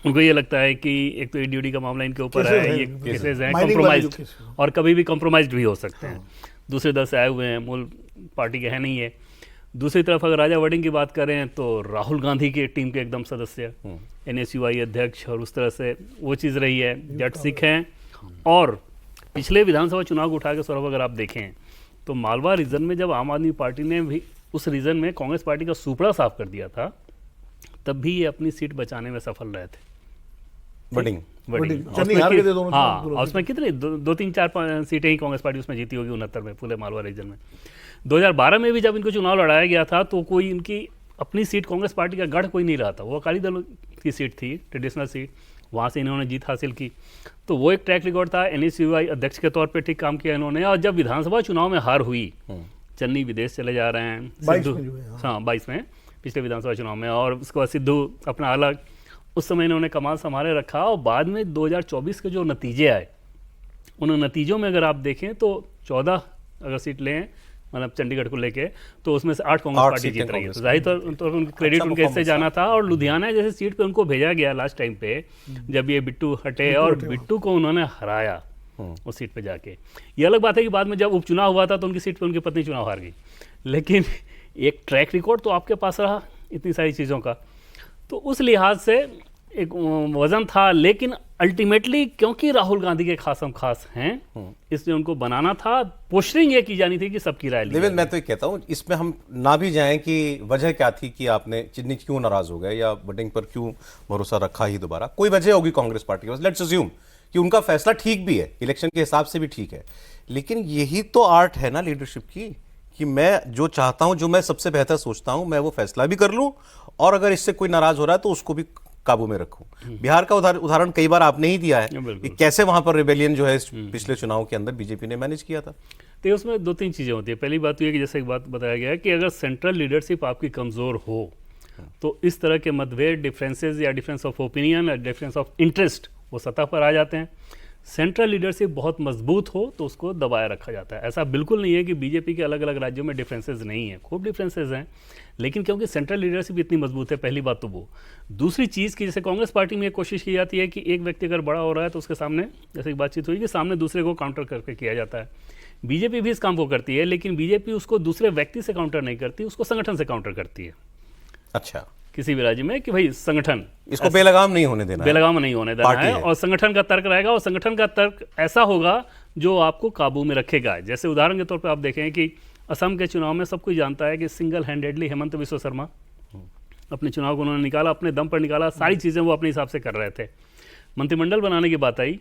S5: उनको ये लगता है कि एक तो ईडी का मामला इनके ऊपर है, ये केसेज हैं कॉम्प्रोमाइज्ड, और कभी भी कॉम्प्रोमाइज्ड भी हो सकते हैं, दूसरे दल से आए हुए हैं, मूल पार्टी के है नहीं है। दूसरी तरफ अगर राजा वडिंग की बात करें तो राहुल गांधी की टीम के एकदम सदस्य, NSUI अध्यक्ष, और उस तरह से वो चीज़ रही है, जट सिख हैं। और पिछले विधानसभा चुनाव को उठा के सौरभ अगर आप देखें तो मालवा रीजन में जब आम आदमी पार्टी ने भी उस रीजन में कांग्रेस पार्टी का सुपड़ा साफ कर दिया था, तब भी ये अपनी सीट बचाने में सफल रहे थे।
S2: वडिंग
S5: हाँ, और उसमें कितने 2-3-4 सीटें ही कांग्रेस पार्टी उसमें जीती होगी 69 में, पूरे मालवा रीजन में। 2012 में भी जब इनको चुनाव लड़ाया गया था तो कोई इनकी अपनी सीट कांग्रेस पार्टी का गढ़ कोई नहीं रहा था, वो अकाली दल की सीट थी, ट्रेडिशनल सीट, वहाँ से इन्होंने जीत हासिल की। तो वो एक ट्रैक रिकॉर्ड था। NSUI अध्यक्ष के तौर पे ठीक काम किया इन्होंने। और जब विधानसभा चुनाव में हार हुई, चन्नी विदेश चले जा रहे हैं, सिद्धू, हाँ 22 में पिछले विधानसभा चुनाव में, और उसके बाद सिद्धू अपना अलग, उस समय इन्होंने कमाल संभाले रखा। और बाद में 2024 के जो नतीजे आए, उन नतीजों में अगर आप देखें तो 14 अगर सीट लें, मतलब चंडीगढ़ को लेके, तो उसमें से 8 कांग्रेस पार्टी जीत रही है। तो जाहिर तो उनका क्रेडिट उनके इससे जाना था। और लुधियाना जैसे सीट पे उनको भेजा गया लास्ट टाइम पे, जब ये बिट्टू हटे, और बिट्टू को उन्होंने हराया उस सीट पे जाके। ये अलग बात है कि बाद में जब उपचुनाव हुआ था तो उनकी सीट पे उनकी पत्नी चुनाव हार गई, लेकिन एक ट्रैक रिकॉर्ड तो आपके पास रहा इतनी सारी चीज़ों का, तो उस लिहाज से एक वजन था। लेकिन अल्टीमेटली क्योंकि राहुल गांधी के खासम खास हैं, इसलिए उनको बनाना था। पोस्टरिंग ये की जानी थी कि सबकी राय ली।
S2: देवेंद्र, मैं तो ये कहता हूँ इसमें हम ना भी जाएं कि वजह क्या थी कि आपने चिन्नी क्यों नाराज हो गए या वोटिंग पर क्यों भरोसा रखा ही दोबारा, कोई वजह होगी कांग्रेस पार्टी के पास। लेट्स अज्यूम कि उनका फैसला ठीक भी है, इलेक्शन के हिसाब से भी ठीक है, लेकिन यही तो आर्ट है ना लीडरशिप की, कि मैं जो चाहता हूं, जो मैं सबसे बेहतर सोचता हूं, मैं वो फैसला भी कर लूं, और अगर इससे कोई नाराज हो रहा है तो उसको भी काबू में रखूं। बिहार का उदाहरण कई बार आपने ही दिया है कि कैसे वहां पर रिबेलियन जो है पिछले चुनाव के अंदर बीजेपी ने मैनेज किया था।
S5: तो उसमें 2-3 चीज़ें होती है। पहली बात तो ये कि जैसे एक बात बताया गया है कि अगर सेंट्रल लीडरशिप आपकी कमज़ोर हो तो इस तरह के मतभेद, डिफरेंसेस या डिफरेंस ऑफ ओपिनियन या डिफरेंस ऑफ इंटरेस्ट वो सतह पर आ जाते हैं। सेंट्रल लीडरशिप बहुत मजबूत हो तो उसको दबाए रखा जाता है। ऐसा बिल्कुल नहीं है कि बीजेपी के अलग अलग राज्यों में डिफरेंसेस नहीं है, खूब डिफरेंसेस हैं, लेकिन क्योंकि सेंट्रल लीडरशिप इतनी मजबूत है, पहली बात तो वो। दूसरी चीज़ की जैसे कांग्रेस पार्टी में एक कोशिश की जाती है कि एक व्यक्ति अगर बड़ा हो रहा है तो उसके सामने, जैसे एक बातचीत हुई कि सामने दूसरे को काउंटर करके किया जाता है। बीजेपी भी इस काम को करती है, लेकिन बीजेपी उसको दूसरे व्यक्ति से काउंटर नहीं करती, उसको संगठन से काउंटर करती है।
S2: अच्छा,
S5: किसी भी राज्य में कि भाई संगठन
S2: इसको बेलगाम नहीं होने देना,
S5: बेलगाम नहीं होने देना है, और संगठन का तर्क रहेगा, और संगठन का तर्क ऐसा होगा जो आपको काबू में रखेगा। जैसे उदाहरण के तौर पे आप देखें कि असम के चुनाव में सब कुछ जानता है कि सिंगल हैंडेडली हेमंत बिस्व शर्मा अपने चुनाव को उन्होंने निकाला, अपने दम पर निकाला, सारी चीज़ें वो अपने हिसाब से कर रहे थे। मंत्रिमंडल बनाने की बात आई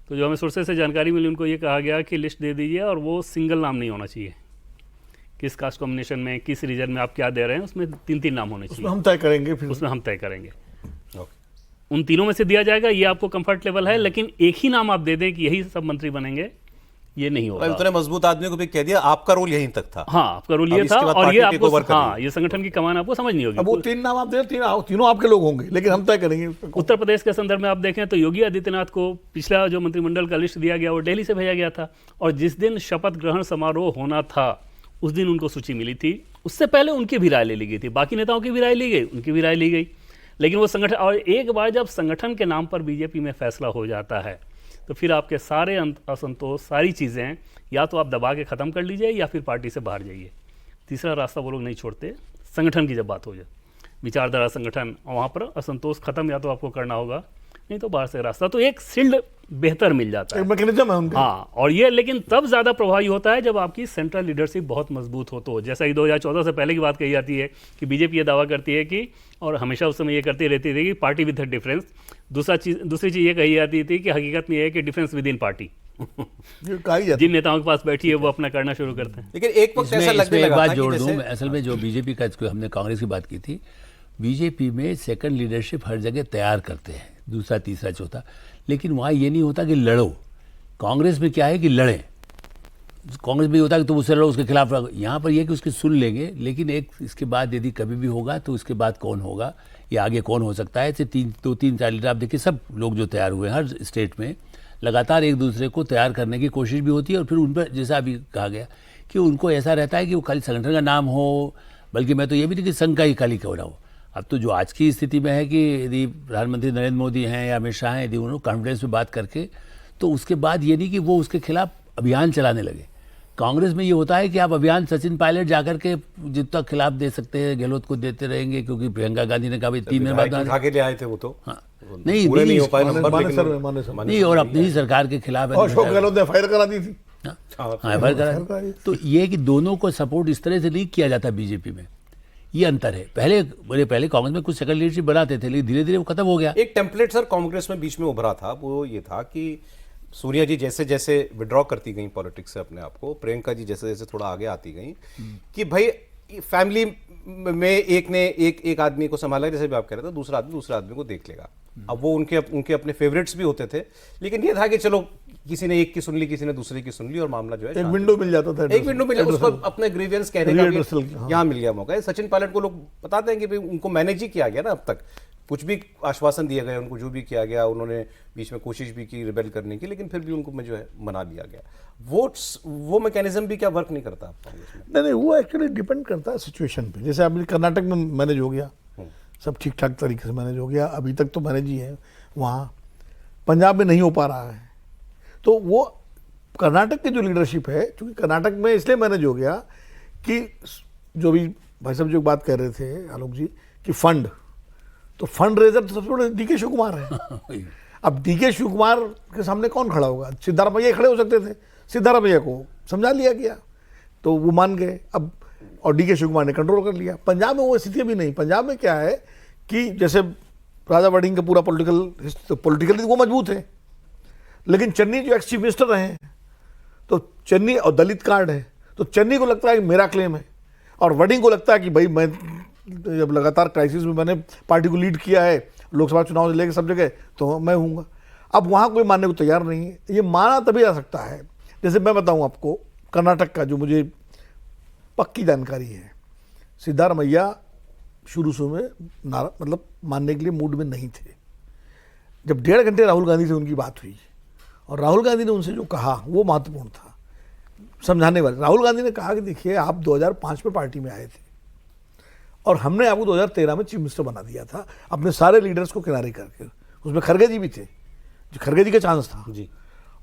S5: तो जो हमें सोर्सेज से जानकारी मिली, उनको ये कहा गया कि लिस्ट दे दीजिए और वो सिंगल नाम नहीं होना चाहिए, किस कास्ट कॉम्बिनेशन में, किस रीजन में आप क्या दे रहे हैं, उसमें 3-3 नाम होने चाहिए।
S3: हम तय करेंगे, फिर
S5: उसमें हम तय करेंगे, उन तीनों में से दिया जाएगा, ये आपको कंफर्ट लेवल है। लेकिन एक ही नाम आप दे दें कि यही सब मंत्री बनेंगे, ये नहीं होगा।
S2: उतने मजबूत आदमी को भी कह दिया आपका रोल यहीं तक था।
S5: हाँ, आपका रोल ये था, और ये आपको, हाँ, ये संगठन की कमान आपको समझ नहीं होगी।
S3: अब वो 3 नाम आप दे, तीनों आपके लोग होंगे, लेकिन हम तय करेंगे।
S5: उत्तर प्रदेश के संदर्भ में आप देखें तो योगी आदित्यनाथ को पिछला जो मंत्रिमंडल का लिस्ट दिया गया वो दिल्ली से भेजा गया था, और जिस दिन शपथ ग्रहण समारोह होना था उस दिन उनको सूची मिली थी। उससे पहले उनकी भी राय ले ली गई थी, बाकी नेताओं की भी राय ली गई, उनकी भी राय ली गई, लेकिन वो संगठन, और एक बार जब संगठन के नाम पर बीजेपी में फैसला हो जाता है तो फिर आपके सारे असंतोष, सारी चीज़ें या तो आप दबा के ख़त्म कर लीजिए या फिर पार्टी से बाहर जाइए। तीसरा रास्ता वो लोग नहीं छोड़ते। संगठन की जब बात हो जाए, विचारधारा संगठन, वहाँ पर असंतोष खत्म या तो आपको करना होगा, नहीं तो बाहर से रास्ता, तो एक शील्ड बेहतर मिल जाता है।
S3: एक मैकेनिज्म है उनका।
S5: हाँ, और ये लेकिन तब ज़्यादा प्रभावी होता है जब आपकी सेंट्रल लीडरशिप बहुत मजबूत हो। तो जैसा कि 2014 से पहले की बात कही जाती है कि बीजेपी ये दावा करती है कि, और हमेशा उस समय ये करती रहती थी कि पार्टी विद डिफरेंस। दूसरी चीज़ ये कही जाती थी कि हकीकत में ये है कि डिफरेंस विद इन पार्टी।
S3: ये कहा ही जाता
S5: जिन नेताओं के पास बैठी है वो अपना करना शुरू करते हैं।
S2: लेकिन एक वक्त ऐसा
S4: इसमें
S2: लगने
S4: एक
S2: लगा
S4: बात
S2: था कि
S4: जोड़ दूं,
S2: जैसे
S4: असल में जो बीजेपी का, हमने कांग्रेस की बात की थी, बीजेपी में सेकंड लीडरशिप हर जगह तैयार करते हैं, दूसरा तीसरा चौथा, लेकिन वहाँ ये नहीं होता कि लड़ो। कांग्रेस में क्या है कि लड़ें, कांग्रेस में ये होता है कि तुम उससे लड़ो, उसके खिलाफ रहो। यहाँ पर यह कि उसकी सुन लेंगे, लेकिन एक इसके बाद यदि कभी भी होगा तो उसके बाद कौन होगा या आगे कौन हो सकता है, ऐसे 2-3-4 लीडर आप देखिए, सब लोग जो तैयार हुए हैं हर स्टेट में, लगातार एक दूसरे को तैयार करने की कोशिश भी होती है। और फिर उन पर जैसा अभी कहा गया कि उनको ऐसा रहता है कि वो खाली संगठन का नाम हो, बल्कि मैं तो ये भी नहीं कि संघ का ही खाली क्यों ना हो। अब तो जो आज की स्थिति में है कि यदि प्रधानमंत्री नरेंद्र मोदी हैं या अमित शाह हैं, यदि उन्होंने कॉन्फ्रेंस में बात करके, तो उसके बाद ये नहीं कि वो उसके खिलाफ अभियान चलाने लगे। कांग्रेस में ये होता है कि आप अभियान सचिन पायलट जाकर के जितना खिलाफ दे सकते हैं, गहलोत को देते रहेंगे, क्योंकि प्रियंका गांधी ने कहा भाई 3 महीने बाद
S2: उठा के ले आए थे वो तो।
S4: हाँ, नहीं
S2: पूरे नहीं हो पाए
S3: है।
S2: नंबर,
S3: माने
S2: लेकिन
S3: सर, माने सर।
S4: नहीं, और अपनी ही सरकार के खिलाफ
S3: और अशोक गहलोत ने फायर करा दी थी।
S4: हाँ, FIR करा। तो ये है कि दोनों को सपोर्ट इस तरह से नहीं किया जाता बीजेपी में, ये अंतर है। पहले कांग्रेस में कुछ सेकंड लीडरशिप बनाते थे, लेकिन धीरे धीरे वो खत्म हो गया।
S2: एक टेम्पलेट सर कांग्रेस में बीच में उभरा था, वो ये था कि सोनिया जी जैसे जैसे विड्रॉ करती गई पॉलिटिक्स से अपने आप को, प्रियंका जी जैसे जैसे थोड़ा आगे आती गई, कि भाई फैमिली में एक आदमी को संभाला, जैसे भी आप कह रहे थे, दूसरा आदमी को देख लेगा। अब वो उनके अपने फेवरेट्स भी होते थे, लेकिन ये था कि चलो किसी ने एक की सुन ली, किसी ने दूसरे की सुन ली, और मामला जो है
S3: एक विंडो मिल जाता था,
S2: एक विंडो मिल जाता, उसको अपने ग्रीवियंस कहने का भी
S3: हाँ।
S2: यहाँ मिल गया मौका। सचिन पायलट को लोग बताते हैं कि भाई उनको मैनेज ही किया गया ना, अब तक कुछ भी आश्वासन दिया गया उनको, जो भी किया गया, उन्होंने बीच में कोशिश भी की रिबेल करने की, लेकिन फिर भी उनको जो है मना लिया गया। वो मैकेनिज्म भी क्या वर्क नहीं करता कांग्रेस में?
S3: नहीं, वो एक्चुअली डिपेंड करता है सिचुएशन पे। जैसे अभी कर्नाटक में मैनेज हो गया, सब ठीक ठाक तरीके से मैनेज हो गया, अभी तक तो मैनेज ही है। वहाँ पंजाब में नहीं हो पा रहा है, तो वो कर्नाटक की जो लीडरशिप है, क्योंकि कर्नाटक में इसलिए मैनेज हो गया कि जो भी भाई साहब जो बात कर रहे थे आलोक जी कि फंड रेजर तो सबसे बड़े डीके शिव कुमार है। अब डीके शिव कुमार के सामने कौन खड़ा होगा? सिद्धारमैया खड़े हो सकते थे, सिद्धारमैया को समझा लिया गया तो वो मान गए। अब और डीके शिव कुमार ने कंट्रोल कर लिया। पंजाब में वो स्थिति भी नहीं। पंजाब में क्या है कि जैसे राजा वड़िंग का पूरा पॉलिटिकली वो मजबूत है, लेकिन चन्नी जो एक्स चीफ मिनिस्टर रहे हैं, तो चन्नी और दलित कार्ड है, तो चन्नी को लगता है कि मेरा क्लेम है, और वड़िंग को लगता है कि भाई मैं जब लगातार क्राइसिस में मैंने पार्टी को लीड किया है, लोकसभा चुनाव से लेकर सब जगह, तो मैं हूँगा। अब वहाँ कोई मानने को तैयार नहीं है। ये माना तभी जा सकता है, जैसे मैं बताऊँ आपको कर्नाटक का जो मुझे पक्की जानकारी है, सिद्धारमैया शुरू में मतलब मानने के लिए मूड में नहीं थे। जब 1.5 घंटे राहुल गांधी से उनकी बात हुई और राहुल गांधी ने उनसे जो कहा वो महत्वपूर्ण था, समझाने वाले। राहुल गांधी ने कहा कि देखिए आप 2005 में पार्टी में आए थे और हमने आपको 2013 में चीफ मिनिस्टर बना दिया था, अपने सारे लीडर्स को किनारे करके। उसमें खरगे जी भी थे, जो खरगे जी का चांस था
S2: जी।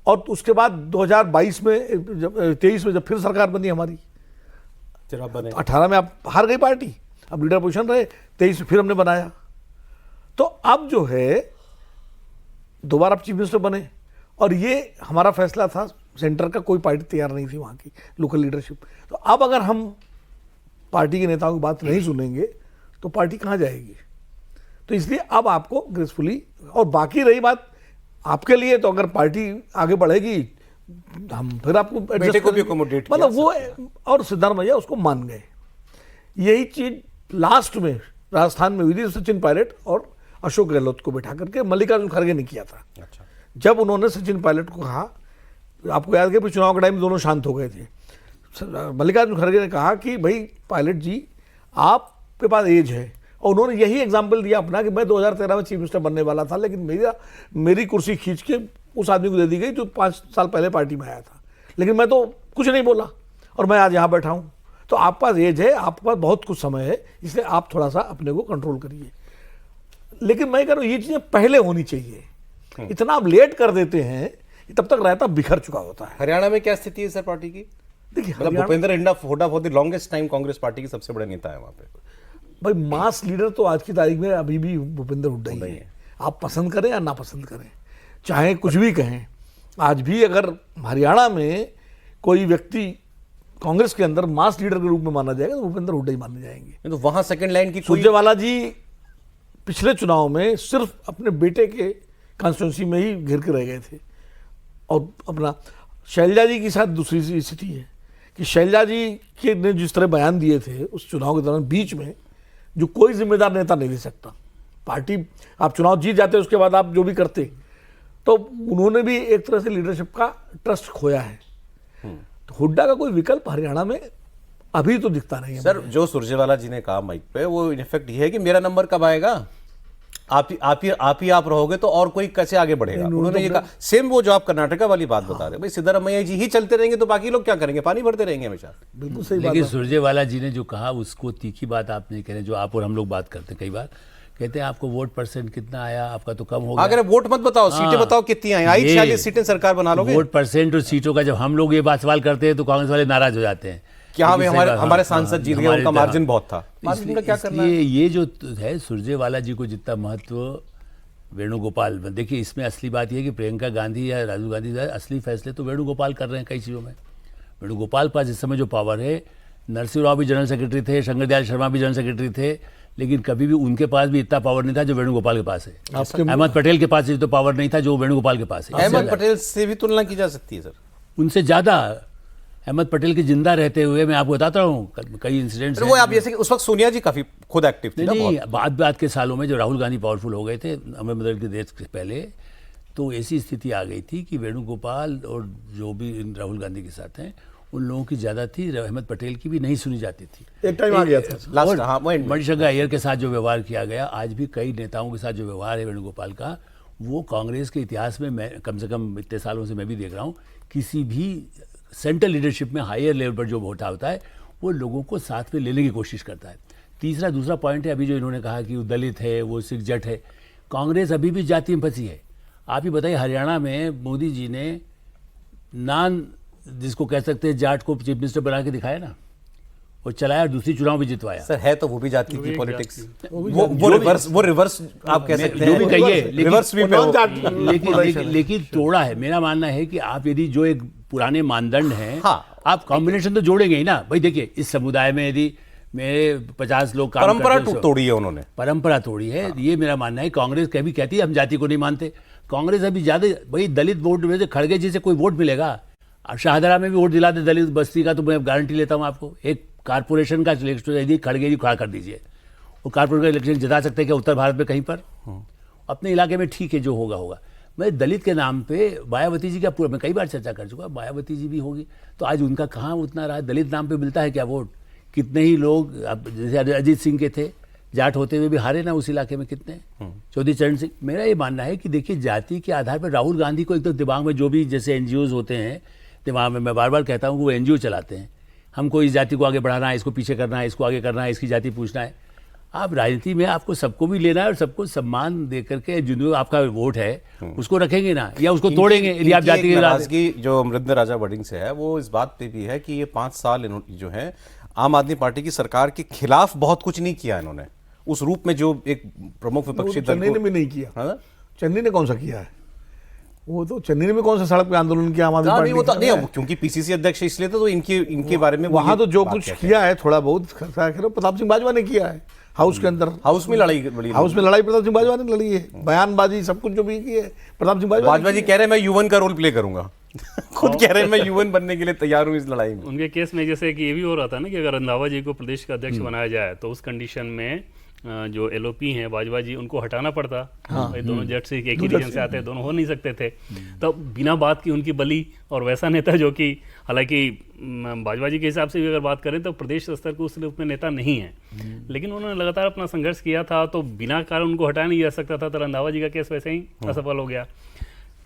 S3: और उसके बाद 2022 में जब 23 में जब फिर सरकार बनी हमारी, 18 में आप हार गई पार्टी, अब लीडर पोजीशन रहे, 23 में फिर हमने बनाया। तो अब जो है दोबारा चीफ मिनिस्टर बने, और ये हमारा फैसला था, सेंटर का कोई पार्टी तैयार नहीं थी वहाँ की लोकल लीडरशिप। तो अब अगर हम पार्टी के नेताओं की बात नहीं सुनेंगे तो पार्टी कहाँ जाएगी? तो इसलिए अब आपको ग्रेसफुली, और बाकी रही बात आपके लिए, तो अगर पार्टी आगे बढ़ेगी हम फिर आपको
S2: बेटे को भी accommodate
S3: मतलब
S2: किया
S3: वो, और सिद्धारमैया उसको मान गए। यही चीज लास्ट में राजस्थान में हुई थी, सचिन पायलट और अशोक गहलोत को बैठा करके, मल्लिकार्जुन खड़गे ने किया था।
S2: अच्छा।
S3: जब उन्होंने सचिन पायलट को कहा, आपको याद है कि चुनाव के टाइम दोनों शांत हो गए थे, मल्लिकार्जुन खड़गे ने कहा कि भाई पायलट जी आपके पास एज है, और उन्होंने यही एग्जाम्पल दिया अपना कि मैं 2013 में चीफ मिनिस्टर बनने वाला था, लेकिन मेरी कुर्सी खींच के उस आदमी को दे दी गई जो 5 साल पहले पार्टी में आया था, लेकिन मैं तो कुछ नहीं बोला और मैं आज यहाँ बैठा हूँ। तो आपके पास एज है, आपके पास बहुत कुछ समय है, इसलिए आप थोड़ा सा अपने को कंट्रोल करिए। लेकिन मैं कह रहा हूँ ये चीज़ें पहले होनी चाहिए, इतना आप लेट कर देते हैं, तब तक रायता बिखर चुका होता है।
S2: हरियाणा में क्या स्थिति है सर पार्टी की?
S3: देखिए
S2: मतलब Bhupendra Hooda for the longest time Congress party के सबसे बड़े नेता है वहाँ पे।
S3: भाई मास लीडर तो आज की तारीख में अभी भी भूपेंद्र हुड्डा ही है। आप पसंद करें या ना पसंद करें, चाहे कुछ भी कहें, आज भी अगर हरियाणा में कोई व्यक्ति कांग्रेस के अंदर मास लीडर के रूप में माना जाएगा तो भूपेंद्र हुड्डा ही माने जाएंगे।
S2: तो वहां सेकंड लाइन की कोई
S3: सुरजेवाला जी पिछले चुनाव में सिर्फ अपने बेटे के कॉन्स्टिट्यूंसी में ही घिर के रह गए थे। और अपना शैलजा जी की साथ दूसरी स्थिति है कि शैलजा जी के ने जिस तरह बयान दिए थे उस चुनाव के दौरान बीच में, जो कोई जिम्मेदार नेता नहीं ले सकता। पार्टी आप चुनाव जीत जाते उसके बाद आप जो भी करते, तो उन्होंने भी एक तरह से लीडरशिप का ट्रस्ट खोया है। तो हुड्डा का कोई विकल्प हरियाणा में अभी तो दिखता नहीं है।
S2: सर जो सुरजेवाला जी ने कहा माइक पे, वो इनफेक्ट ये है कि मेरा नंबर कब आएगा, आप रहोगे तो और कोई कैसे आगे बढ़ेगा। उन्होंने ये कहा। सेम वो जो आप कर्नाटका वाली बात बता रहे हैं, भाई सिद्धरामैया जी ही चलते रहेंगे तो बाकी लोग क्या करेंगे, पानी भरते रहेंगे हमेशा।
S3: बिल्कुल सही बात
S4: लेकिन
S3: है।
S4: सुरजेवाला जी ने जो कहा उसको तीखी बात आप नहीं कह रहे, जो आप और हम लोग बात करते हैं कई बार, कहते हैं आपको वोट परसेंट कितना आया, आपका तो कम हो गया।
S2: अगर वोट मत बताओ, सीटें बताओ कितनी आई,
S4: ये
S2: 40 सीटें सरकार बना लोगे।
S4: वोट परसेंट और सीटों का जब हम लोग ये बात सवाल करते हैं तो कांग्रेस वाले नाराज हो जाते हैं
S2: कि हाँ भाई
S4: लेकिन सही बात,
S2: हमारे सांसद जीत गए, उनका मार्जिन बहुत था।
S4: इसलिए
S2: मार्जिन का क्या करना है?
S4: ये जो है सुरजेवाला जी को जितना महत्व वेणुगोपाल, देखिए इसमें असली बात यह है कि प्रियंका गांधी या राहुल गांधी जो है, असली फैसले तो वेणुगोपाल कर रहे हैं कई चीज़ों में। वेणुगोपाल पास इस समय जो पावर है, नरसिंह राव भी जनरल सेक्रेटरी थे, शंकर दयाल शर्मा भी जनरल सेक्रेटरी थे, लेकिन कभी भी उनके पास भी इतना पावर नहीं था जो वेणुगोपाल के पास है। अहमद पटेल के पास तो पावर नहीं था जो वेणुगोपाल के पास है।
S2: अहमद पटेल से भी तुलना की जा सकती है सर।
S4: उनसे ज़्यादा अहमद पटेल के जिंदा रहते हुए मैं आपको बताता हूँ कई इंसिडेंट्स।
S2: वो आप जैसे कि उस वक्त सोनिया जी काफी खुद एक्टिव थी ना
S4: नहीं,
S2: बहुत।
S4: बाद के सालों में जो राहुल गांधी पावरफुल हो गए थे अमर बदल के देश से पहले, तो ऐसी स्थिति आ गई थी कि वेणुगोपाल और जो भी राहुल गांधी के साथ हैं उन लोगों की ज़्यादा थी, अहमद पटेल की भी नहीं सुनी जाती थी।
S3: एक टाइम आ गया था।
S2: लास्ट हाँ
S4: मणिशंकर अय्यर के साथ जो व्यवहार किया गया, आज भी कई नेताओं के साथ जो व्यवहार है वेणुगोपाल का, वो कांग्रेस के इतिहास में मैं कम से कम इतने सालों से मैं भी देख रहा हूँ, किसी भी सेंट्रल लीडरशिप में हायर लेवल पर जो वोटा होता है वो लोगों को साथ में लेने की कोशिश करता है। दूसरा पॉइंट है, अभी जो इन्होंने कहा कि वो दलित है, वो सिख जट है, कांग्रेस अभी भी जाति में फंसी है। आप ही बताइए, हरियाणा में मोदी जी ने नान जिसको कह सकते हैं जाट को चीफ मिनिस्टर बना के दिखाया ना, और चलाया और दूसरी चुनाव भी जितवाया।
S2: सर है तो वो भी जाति की पॉलिटिक्स, वो रिवर्स आप कह सकते
S4: जो
S2: हैं,
S4: भी कहिए,
S2: रिवर्स भी
S4: लेकिन तोड़ा है। मेरा मानना है कि आप यदि जो एक पुराने मानदंड हैं,
S2: हाँ,
S4: आप कॉम्बिनेशन तो जोड़ेंगे ही ना। भाई देखिए, इस समुदाय में यदि मेरे 50 लोग काम
S2: परंपरा
S4: करते हैं,
S2: तोड़ी है उन्होंने,
S4: परंपरा तोड़ी है। ये मेरा मानना है। कांग्रेस कभी कहती है हम जाति को नहीं मानते, कांग्रेस अभी ज्यादा भाई दलित वोट में से खड़गे जी से कोई वोट मिलेगा। अब शाहदरा में भी वोट दिला दे दलित बस्ती का, तो मैं गारंटी लेता हूँ आपको। एक कारपोरेशन का इलेक्शन यदि खड़गे जी खड़ा कर दीजिए, वो कारपोरेशन का इलेक्शन जिता सकते हैं क्या उत्तर भारत में कहीं पर? अपने इलाके में ठीक है, जो होगा होगा। मैं दलित के नाम पे मायावती जी का पूरा मैं कई बार चर्चा कर चुका, मायावती जी भी होगी, तो आज उनका कहाँ उतना रहा? दलित नाम पे मिलता है क्या वोट? कितने ही लोग, अब जैसे अजीत सिंह के थे, जाट होते हुए भी हारे ना उस इलाके में कितने, चौधरी चरण सिंह। मेरा ये मानना है कि देखिए, जाति के आधार पर राहुल गांधी को एक तो दिमाग में जो भी जैसे NGOs होते हैं दिमाग में, मैं बार बार कहता हूँ कि वो NGO चलाते हैं, हमको इस जाति को आगे बढ़ाना है, इसको पीछे करना है, इसको आगे करना है, इसकी जाति पूछना है। आप राजनीति में आपको सबको भी लेना है और सबको सम्मान दे करके जो आपका वोट है उसको रखेंगे ना, या उसको तोड़ेंगे यदि आप जाति की
S2: नाराजगी जो अमरिंदर राजा वडिंग से है, वो इस बात पे भी है कि ये 5 साल जो है आम आदमी पार्टी की सरकार के खिलाफ बहुत कुछ नहीं किया इन्होंने, उस रूप में जो एक प्रमुख विपक्षी दल
S3: चन्नी ने भी नहीं किया।
S2: हाँ?
S3: चन्नी ने कौन सा किया है? वो तो चन्नी ने भी कौन सा सड़क पे आंदोलन किया आम आदमी
S2: नहीं,
S3: पार्टी
S2: वो तो
S3: का?
S2: नहीं, क्योंकि पीसीसी अध्यक्ष इसलिए तो इनके बारे में
S3: वहां तो जो कुछ किया है थोड़ा बहुत प्रताप सिंह बाजवा ने किया है हाउस के अंदर।
S2: हाउस में लड़ाई
S3: प्रताप सिंह बाजवा ने लड़ी है, बयानबाजी सब कुछ जो भी की है प्रताप सिंह
S2: बाजवा जी कह रहे हैं मैं यूएन का रोल प्ले करूंगा। खुद कह रहे हैं मैं यूएन बनने के लिए तैयार हूं इस लड़ाई में।
S5: उनके केस में जैसे कि ये भी हो रहा था ना कि अगर रंधावा जी को प्रदेश का अध्यक्ष बनाया जाए तो उस कंडीशन में जो LOP हैं बाजवा जी, उनको हटाना पड़ता। भाई दोनों जट से एक ही रीजन से आते हैं, दोनों हो नहीं सकते थे। तो बिना बात की उनकी बली, और वैसा नेता जो कि हालांकि बाजवा जी के हिसाब से भी अगर बात करें तो प्रदेश स्तर को उस रूप में नेता नहीं है, लेकिन उन्होंने लगातार अपना संघर्ष किया था, तो बिना कारण उनको हटाया नहीं जा सकता था। तो रंधावा जी का केस वैसे ही असफल हो गया।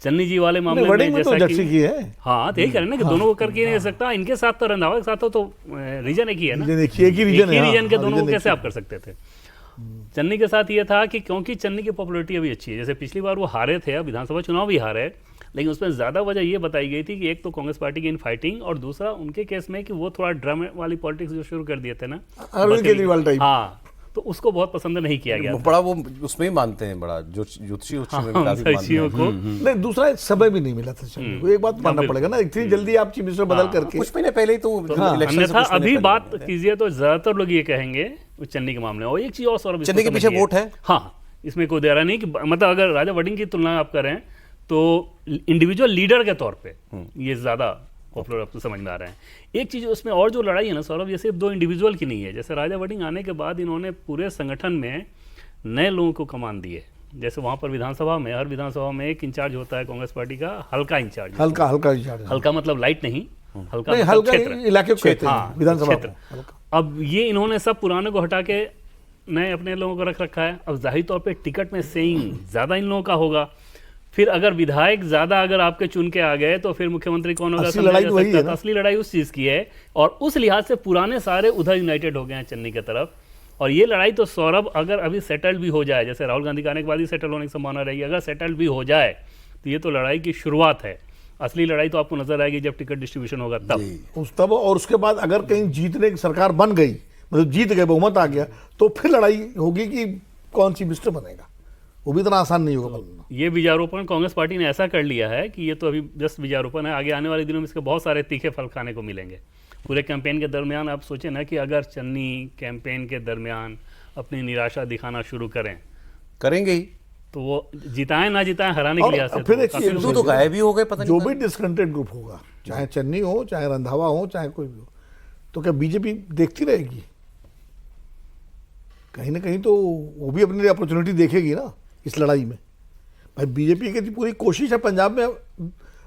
S5: चन्नी जी वाले मामले में जैसा कि हाँ तो यही करें ना कि दोनों को करके नहीं सकता, इनके साथ तो रंधावा के साथ तो रीजन एक ही है ना, एक ही रीजन के दोनों को कैसे आप कर सकते थे? चन्नी के साथ ये था कि क्योंकि चन्नी की पॉपुलैरिटी अभी अच्छी है, जैसे पिछली बार वो हारे थे, अब विधानसभा चुनाव भी हारे, लेकिन उसमें ज़्यादा वजह ये बताई गई थी कि एक तो कांग्रेस पार्टी की इन फाइटिंग, और दूसरा उनके केस में कि वो थोड़ा ड्रामे वाली पॉलिटिक्स जो शुरू कर दिए थे ना,
S3: अरविंद केजरीवाल टाइप।
S5: हाँ, तो उसको बहुत पसंद नहीं किया गया था।
S2: बड़ा वो उसमें ही मानते हैं, बड़ा ज्योतिषी में भी काफी मानते
S5: ज्योतिषियों को
S3: नहीं, दूसरा एक समय भी नहीं मिला था चन्नी को, एक बात मानना पड़ेगा ना, इतनी जल्दी आप चीफ मिनिस्टर बदल करके।
S2: कुछ महीने पहले ही तो इलेक्शन से
S5: अन्यथा
S2: कुछ महीने
S5: अभी
S2: पहले
S5: बात
S2: बोले थे।
S5: कीजिए तो ज्यादातर लोग ये कहेंगे चन्नी के मामले में। और एक चीज और सौरभ, इसको
S2: चन्नी के पीछे
S5: समझिए।
S2: वोट है?
S5: हाँ, इसमें कोई दे रहा नहीं कि मतलब अगर राजा वडिंग की तुलना आप करें तो इंडिविजुअल लीडर के तौर पे ये ज्यादा पॉपुलर अब तो समझ में आ रहा है। एक चीज उसमें और जो लड़ाई है ना सौरभ, ये सिर्फ दो इंडिविजुअल की नहीं है। जैसे राजा वडिंग आने के बाद इन्होंने पूरे संगठन में नए लोगों को कमान दी है। जैसे वहां पर विधानसभा में, हर विधानसभा में एक इंचार्ज होता है कांग्रेस पार्टी का, हल्का इंचार्ज।
S3: हल्का हल्का इंचार्ज,
S5: हल्का मतलब लाइट नहीं, हल्का
S3: नहीं
S5: मतलब
S3: हल्का
S5: क्षेत्र।
S3: इलाके को कहते
S5: हाँ,
S3: हैं विधानसभा
S5: क्षेत्र।
S3: को, हल्का।
S5: अब ये इन्होंने सब पुराने को हटा के नए अपने लोगों को रख रखा है। अब जाहिर तौर पे टिकट में सेइंग ज्यादा इन लोगों का होगा। फिर अगर विधायक ज्यादा अगर आपके चुन के आ गए तो फिर मुख्यमंत्री कौन होगा?
S3: असली लड़ाई
S5: समझा जा
S3: वही
S5: सकता
S3: है
S5: था।
S3: ना।
S5: असली लड़ाई उस चीज की है। और उस लिहाज से पुराने सारे उधर यूनाइटेड हो गए हैं चन्नी की तरफ। और ये लड़ाई तो सौरभ अगर अभी सेटल्ड भी हो जाए, जैसे राहुल गांधी के आने के बाद ही सेटल होने की संभावना रहेगी, अगर सेटल्ड भी हो जाए तो ये तो लड़ाई की शुरुआत है। असली लड़ाई तो आपको नजर आएगी जब टिकट डिस्ट्रीब्यूशन होगा तब।
S3: तब और उसके बाद अगर कहीं जीतने की सरकार बन गई, मतलब जीत गए, बहुमत आ गया, तो फिर लड़ाई होगी कि कौन सी मिनिस्टर बनेगा। वो भी इतना आसान नहीं होगा बनना।
S5: ये बीजारोपण कांग्रेस पार्टी ने ऐसा कर लिया है कि ये तो अभी जस्ट बीजारोपण है, आगे आने वाले दिनों में इसके बहुत सारे तीखे फल खाने को मिलेंगे। पूरे कैंपेन के दरमियान आप सोचें ना कि अगर चन्नी कैंपेन के दरमियान अपनी निराशा दिखाना शुरू
S2: करेंगे ही।
S5: तो वो जिताएं ना जिताएं, हराने के
S3: और
S5: लिहाज से
S3: फिर
S5: तो
S3: एक
S5: काफी
S3: चीज-
S2: सिद्धू तो गायब ही हो गए, पता
S3: जो
S2: नहीं
S3: भी डिस्कंटेंट ग्रुप होगा, चाहे चन्नी हो, चाहे रंधावा हो, चाहे कोई भी हो, तो क्या बीजेपी देखती रहेगी? कहीं ना कहीं तो वो भी अपने लिए अपॉर्चुनिटी देखेगी ना इस लड़ाई में। भाई बीजेपी की पूरी कोशिश है पंजाब में।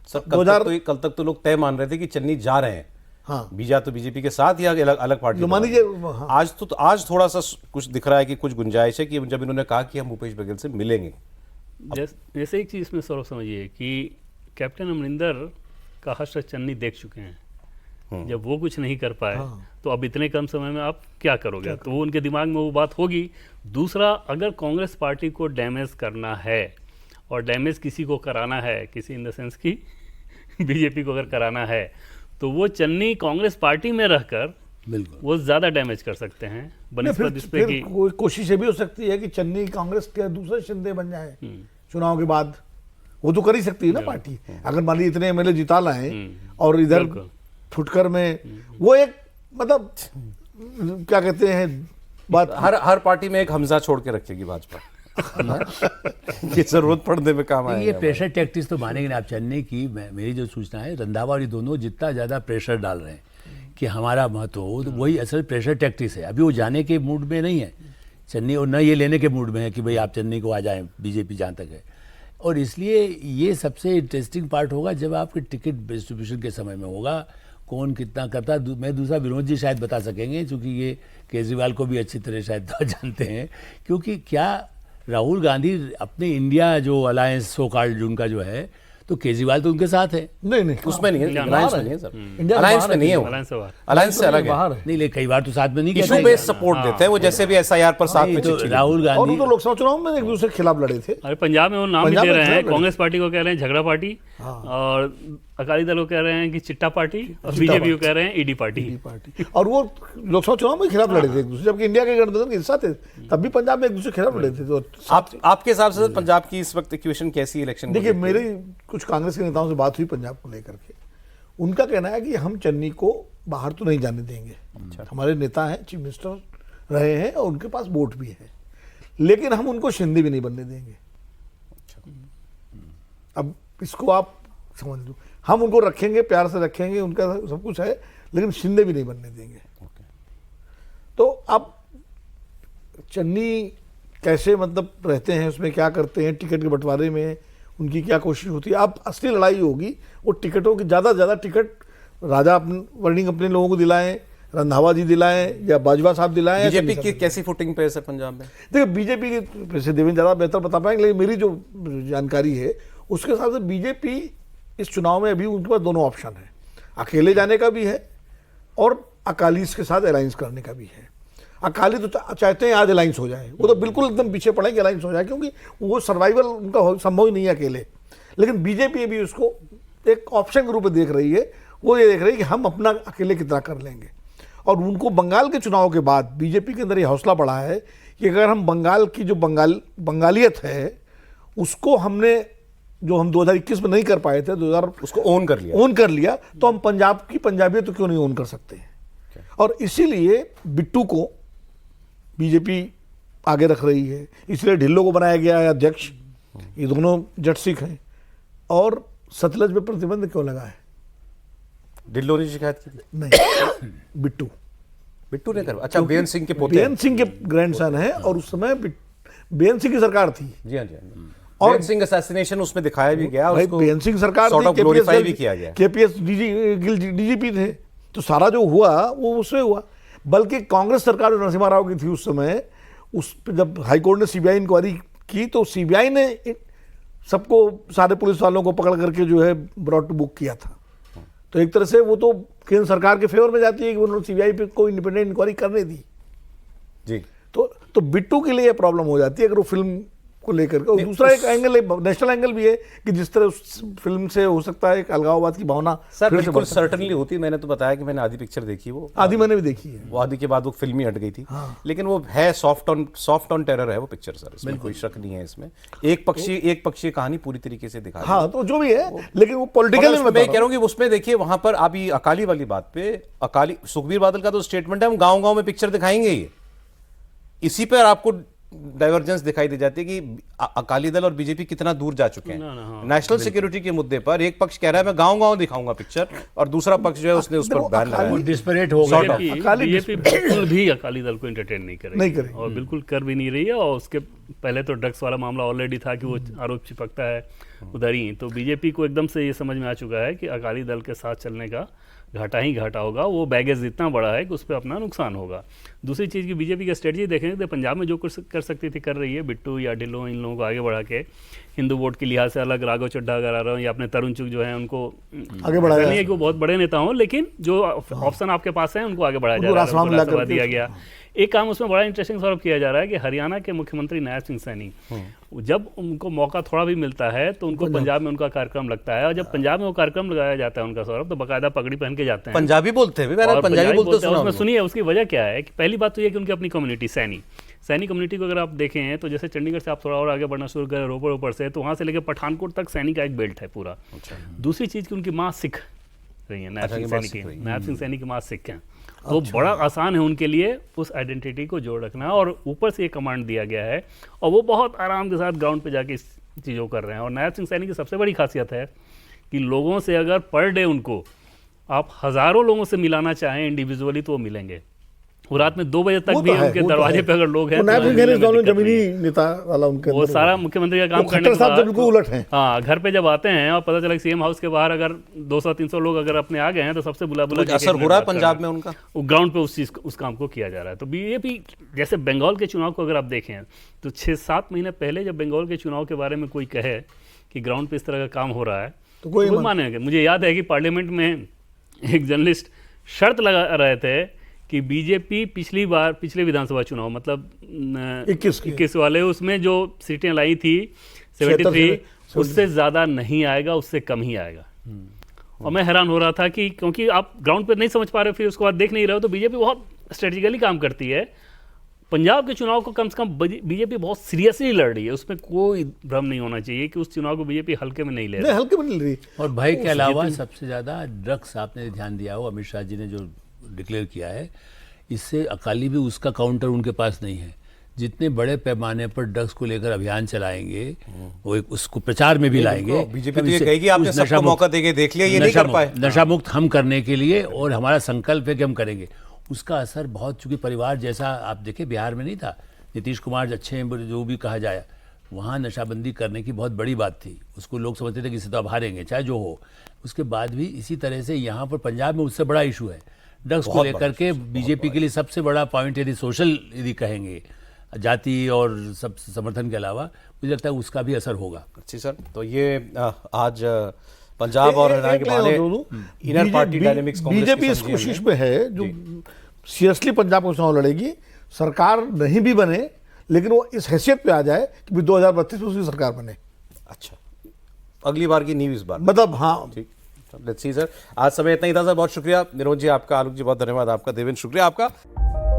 S2: सर,
S3: 2000
S2: कल तक तो लोग तय मान रहे थे कि चन्नी जा रहे हैं।
S3: हाँ,
S2: बीजा तो बीजेपी के साथ या अलग अलग पार्टी
S3: जो
S2: में?
S3: मान लीजिए, हाँ।
S2: आज थोड़ा सा कुछ दिख रहा है कि कुछ गुंजाइश है कि जब इन्होंने कहा कि हम भूपेश बघेल से मिलेंगे।
S5: जैसे एक चीज इसमें सौरभ समझिए कि कैप्टन अमरिंदर का हश्र चन्नी देख चुके हैं। जब वो कुछ नहीं कर पाए तो अब इतने कम समय में आप क्या करोगे? तो वो उनके दिमाग में वो बात होगी। दूसरा, अगर कांग्रेस पार्टी को डैमेज करना है और डैमेज किसी को कराना है, किसी इन द सेंस की बीजेपी को अगर कराना है, तो वो चन्नी कांग्रेस पार्टी में रहकर
S4: बिल्कुल
S5: वो ज्यादा डैमेज कर सकते हैं बनिस्बत इस पे
S3: फिर
S5: कि
S3: कोई कोशिश ये भी हो सकती है कि चन्नी कांग्रेस के दूसरे शिंदे बन जाए चुनाव के बाद। वो तो कर ही सकती है ना पार्टी, अगर मान लीजिए इतने एमएलए जिता लाए और इधर
S5: बिल्कुल।
S3: फुटकर में वो एक मतलब क्या कहते हैं बात।
S2: हर पार्टी में एक हमजा छोड़ के रखेगी भाजपा। ये जरूरत पड़ने में काम
S4: ये
S2: आएगा।
S4: प्रेशर टैक्टिस तो मानेंगे ना आप। चेन्नई की मेरी जो सूचना है, रंधावा और ये दोनों जितना ज़्यादा प्रेशर डाल रहे हैं कि हमारा महत्व हो, तो वही असल प्रेशर टैक्टिस है। अभी वो जाने के मूड में नहीं है चेन्नई, और न ये लेने के मूड में है कि भाई आप चेन्नई को आ जाएं, बीजेपी जहाँ तक है। और इसलिए ये सबसे इंटरेस्टिंग पार्ट होगा जब आपके टिकट डिस्ट्रीब्यूशन के समय में होगा, कौन कितना करता। मैं दूसरा विनोद जी शायद बता सकेंगे, क्योंकि ये केजरीवाल को भी अच्छी तरह शायद जानते हैं। क्योंकि क्या राहुल गांधी अपने इंडिया जो अलायंस सो कॉल्ड उनका जो है, तो केजरीवाल तो उनके साथ है।
S3: नहीं
S2: उसमें नहीं है,
S5: इंडिया
S2: अलायंस में
S3: बाहर
S2: नहीं है
S3: है।
S2: सर,
S3: इंडिया
S2: अलायंस
S3: बाहर
S2: में
S3: है,
S2: नहीं है वो,
S5: अलायंस से बाहर।
S2: अलायंस से अलग है।
S3: बाहर है।
S4: नहीं ले कई बार तो साथ में नहीं
S2: इशू
S4: कहते।
S2: बेस्ड सपोर्ट देते हैं वो, जैसे भी एसआईआर पर साथ में
S4: तो
S2: चिट्ठी
S4: राहुल
S3: और
S4: गांधी
S3: वो तो लोकसभा चुनाव में एक दूसरे के खिलाफ लड़े थे।
S5: अरे पंजाब में वो नाम भी
S3: पंजाब
S5: दे
S3: में
S5: रहे हैं,
S3: झगड़ा
S5: कांग्रेस पार्टी को कह रहे हैं झगड़ा पार्टी, और अकाली दल को कह रहे हैं कि चिट्टा पार्टी, और बीजेपी को कह रहे हैं ईडी पार्टी।
S3: पार्टी और वो लोकसभा चुनाव में खिलाफ लड़े थे एक दूसरे, जबकि इंडिया के गठबंधन के हिस्सा थे, तब भी पंजाब में एक दूसरे के खिलाफ लड़े थे। तो
S2: आपके हिसाब से पंजाब की इस वक्त इक्वेशन कैसी है इलेक्शन?
S3: देखिए, मेरी कुछ कांग्रेस के नेताओं से बात हुई पंजाब को लेकर के। उनका कहना है कि हम चन्नी को बाहर तो नहीं जाने देंगे। हमारे नेता हैं, चीफ मिनिस्टर रहे हैं और उनके पास वोट भी है, लेकिन हम उनको शिंदे भी नहीं बनने देंगे। अब इसको आप समझ लो, हम उनको रखेंगे, प्यार से रखेंगे, उनका सब कुछ है, लेकिन शिंदे भी नहीं बनने देंगे। तो अब चन्नी कैसे मतलब रहते हैं, उसमें क्या करते हैं, टिकट के बंटवारे में उनकी क्या कोशिश होती है। अब असली लड़ाई होगी वो टिकटों की। ज़्यादा से ज़्यादा टिकट राजा वर्णिंग अपने लोगों को दिलाएं, रंधावा जी दिलाएं या बाजवा साहब दिलाएं।
S2: बीजेपी की कैसी फुटिंग पे है सर पंजाब में?
S3: देखिए, बीजेपी की वैसे देवेंद्र ज़्यादा बेहतर बता पाएंगे, लेकिन मेरी जो जानकारी है उसके हिसाब से बीजेपी इस चुनाव में अभी उनके पास दोनों ऑप्शन है, अकेले जाने का भी है और अकालीस के साथ अलायंस करने का भी है। अकाली तो चाहते हैं आज अलायंस हो जाए, वो तो बिल्कुल एकदम पीछे पड़े कि अलायंस हो जाए, क्योंकि वो सर्वाइवल उनका संभव ही नहीं है अकेले। लेकिन बीजेपी भी उसको एक ऑप्शन के रूप में देख रही है। वो ये देख रही है कि हम अपना अकेले कितना कर लेंगे। और उनको बंगाल के चुनाव के बाद बीजेपी के अंदर ये हौसला बढ़ा है कि अगर हम बंगाल की जो बंगालियत है उसको हमने जो हम 2021 में नहीं कर पाए थे, 2000
S2: उसको ओन कर लिया,
S3: तो हम पंजाब की पंजाबियत तो क्यों नहीं ओन कर सकते हैं। और इसीलिए बिट्टू को बीजेपी आगे रख रही है, इसलिए ढिल्लो को बनाया गया है अध्यक्ष। ये दोनों जट सिख हैं। और सतलज पे प्रतिबंध क्यों लगा है?
S2: ढिल्लो ने शिकायत की थी?
S3: नहीं, बिट्टू
S2: ने कर, अच्छा, बेन सिंह के पोते,
S3: बेन सिंह के ग्रैंडसन है, और उस समय बेन सिंह की सरकार थी।
S2: जी हाँ, जी हाँ। और बेन सिंह असैसिनेशन उसमें दिखाया भी गया,
S3: भाई बेन सिंह सरकार थी,
S2: ग्लोरीफाई भी किया गया,
S3: केपीएस गिल डीजीपी थे, तो सारा जो हुआ वो उससे हुआ। बल्कि कांग्रेस सरकार जो नरसिम्हा राव की थी उस समय, उस पे जब हाईकोर्ट ने सीबीआई इंक्वायरी की तो सीबीआई ने सबको, सारे पुलिस वालों को पकड़ करके जो है ब्रॉड टू बुक किया था। तो एक तरह से वो तो केंद्र सरकार के फेवर में जाती है कि उन्होंने सीबीआई पे कोई इंडिपेंडेंट इंक्वायरी करने दी
S2: जी।
S3: तो बिट्टू के लिए प्रॉब्लम हो जाती है अगर वो फिल्म को लेकर के। और दूसरा एक एंगल, नेशनल एंगल भी है कि जिस तरह उस फिल्म से हो सकता है एक अलगाववाद की भावना
S2: सर बिल्कुल सर्टनली होती है। मैंने तो बताया कि मैंने आधी पिक्चर देखी, वो
S3: आधी मैंने भी देखी है,
S2: वो आधी के बाद वो फिल्म ही हट गई थी। लेकिन वो है सॉफ्ट ऑन टेरर है वो पिक्चर सर, इसमें कोई शक नहीं है। इसमें एक पक्षीय कहानी पूरी तरीके से दिखा,
S3: हाँ, तो जो भी है, लेकिन वो पॉलिटिकल
S2: मैं कह रहा हूँ कि उसमें देखिए वहां पर अभी अकाली वाली बात पे, अकाली सुखबीर बादल का तो स्टेटमेंट है हम गाँव में पिक्चर दिखाएंगे ही। इसी पर आपको डाइवर्जेंस दिखाई दे जाती है कि अकाली दल और बीजेपी कितना दूर जा चुके हैं नेशनल सिक्योरिटी के मुद्दे पर। एक पक्ष कह रहा है मैं गांव दिखाऊंगा पिक्चर, और दूसरा पक्ष जो है उसने उस पर बैन लगाया।
S4: डिस्पैरेट हो गया।
S5: बीजेपी बिल्कुल भी अकाली दल को एंटरटेन नहीं करेगी और बिल्कुल कर भी नहीं रही है। और उसके पहले तो ड्रग्स वाला मामला ऑलरेडी था कि वो आरोप चिपकता है उधर ही। तो बीजेपी को एकदम से ये समझ में आ चुका है कि अकाली दल के साथ चलने का घाटा ही घाटा होगा। वो बैगेज इतना बड़ा है कि उस पर अपना नुकसान होगा। दूसरी चीज़ की बीजेपी की स्ट्रेटजी देखेंगे तो पंजाब में जो कुछ कर सकती थी कर रही है। बिट्टू या ढिल्लो इन लोगों को आगे बढ़ा के हिंदू वोट के लिहाज से अलग राघव चड्ढा अगर आ रहा हूँ या अपने तरुण चुग जो है उनको आगे बढ़ाया, नहीं है कि वो बहुत बड़े नेता हों, लेकिन जो ऑप्शन आपके पास है उनको आगे बढ़ाया जा रहा है, दिया गया। एक काम उसमें बड़ा इंटरेस्टिंग सौरभ किया जा रहा है कि हरियाणा के मुख्यमंत्री नायब सिंह सैनी, जब उनको मौका थोड़ा भी मिलता है तो उनको पंजाब में उनका कार्यक्रम लगता है। और जब पंजाब में वो कार्यक्रम लगाया जाता है उनका सौरभ, तो बाकायदा पगड़ी पहन के जाते हैं।
S2: पंजाबी बोलते हैं, पंजाबी बोलते हैं।
S5: उसमें सुनिए उसकी वजह क्या है कि पहली बात तो ये कि उनकी अपनी कम्युनिटी सैनी कम्युनिटी को अगर आप देखें तो जैसे चंडीगढ़ से आप थोड़ा और आगे बढ़ना शुरू करें रोपड़ से, तो वहाँ से लेकर पठानकोट तक सैनी का एक बेल्ट है पूरा। दूसरी चीज़ की उनकी माँ सिख रही है, नायब सिंह सैनी की माँ सिख हैं। तो बड़ा आसान है उनके लिए उस आइडेंटिटी को जोड़ रखना, और ऊपर से ये कमांड दिया गया है और वो बहुत आराम के साथ ग्राउंड पे जाके इस चीज़ों कर रहे हैं। और नायब सिंह सैनी की सबसे बड़ी खासियत है कि लोगों से अगर पर डे उनको आप हज़ारों लोगों से मिलाना चाहें इंडिविजुअली तो वो मिलेंगे। वो रात में 2 बजे तक भी उनके दरवाजे पे अगर लोग हैं
S3: तो जमीनी नेता वाला उनके
S5: वो सारा मुख्यमंत्री का काम करने के बाद
S3: बिल्कुल उलट है।
S5: हाँ, घर पे जब आते हैं और पता चला कि सीएम हाउस के बाहर अगर 200-300 लोग अगर अपने आ गए हैं तो सबसे बुला
S2: असर हो रहा है पंजाब में उनका,
S5: वो ग्राउंड पे उस काम को किया जा रहा है। तो बीजेपी जैसे बंगाल के चुनाव को अगर आप देखें तो 6-7 महीने पहले जब बंगाल के चुनाव के बारे में कोई कहे कि ग्राउंड पे इस तरह का काम हो रहा है तो कोई मानेगा। मुझे याद है कि पार्लियामेंट में एक जर्नलिस्ट शर्त लगा रहे थे कि बीजेपी पिछले विधानसभा चुनाव मतलब 21 वाले उसमें जो सीटें लाई थी 73, उससे ज़्यादा नहीं आएगा, उससे कम ही आएगा। और मैं हैरान हो रहा था कि क्योंकि आप ग्राउंड पर नहीं समझ पा रहे, फिर उसके बाद देख नहीं रहे हो, तो बीजेपी बहुत स्ट्रेटेजिकली काम करती है। पंजाब के चुनाव को कम से कम बीजेपी बहुत सीरियसली लड़ रही है, उसमें कोई भ्रम नहीं होना चाहिए कि उस चुनाव को बीजेपी हल्के में नहीं ले
S3: रही।
S4: और भाई के अलावा सबसे ज़्यादा ड्रग्स आपने ध्यान दिया हो, अमित शाह जी ने जो डिक्लेयर किया है, इससे अकाली भी उसका काउंटर उनके पास नहीं है। जितने बड़े पैमाने पर ड्रग्स को लेकर अभियान चलाएंगे वो उसको प्रचार में भी लाएंगे।
S2: बीजेपी तो ये कहेगी आपने सबको मौका देके देख लिया, ये नहीं कर पाए।
S4: नशा मुक्त हम करने के लिए और हमारा संकल्प है कि हम करेंगे। उसका असर बहुत, चूंकि परिवार जैसा आप देखें बिहार में नहीं था, नीतीश कुमार अच्छे हैं जो भी कहा जाए, वहाँ नशाबंदी करने की बहुत बड़ी बात थी। उसको लोग समझते थे कि इसे तो अब हारेंगे चाहे जो हो। उसके बाद भी इसी तरह से यहाँ पर पंजाब में उससे बड़ा इशू है ड्रग्स को लेकर के। बीजेपी के लिए सबसे बड़ा पॉइंट यदि सोशल यदि कहेंगे, जाति और सब समर्थन के अलावा, मुझे लगता है उसका भी असर होगा।
S2: अच्छी सर, तो ये आज पंजाब और हरियाणा के बारे इनर पार्टी डायनेमिक्स
S3: बीजेपी इस कोशिश में है जो सीरियसली पंजाब को चुनाव लड़ेगी, सरकार नहीं भी बने लेकिन वो इस हैसियत पे आ जाए कि 2032 में उसकी सरकार बने।
S2: अच्छा, अगली बार की नींव इस बार
S3: मतलब, हाँ
S2: ठीक। लेट्स सी सर, आज समय इतना ही था सर, बहुत शुक्रिया। निरोज जी आपका, आलोक जी बहुत धन्यवाद आपका, देवेंद्र शुक्रिया आपका।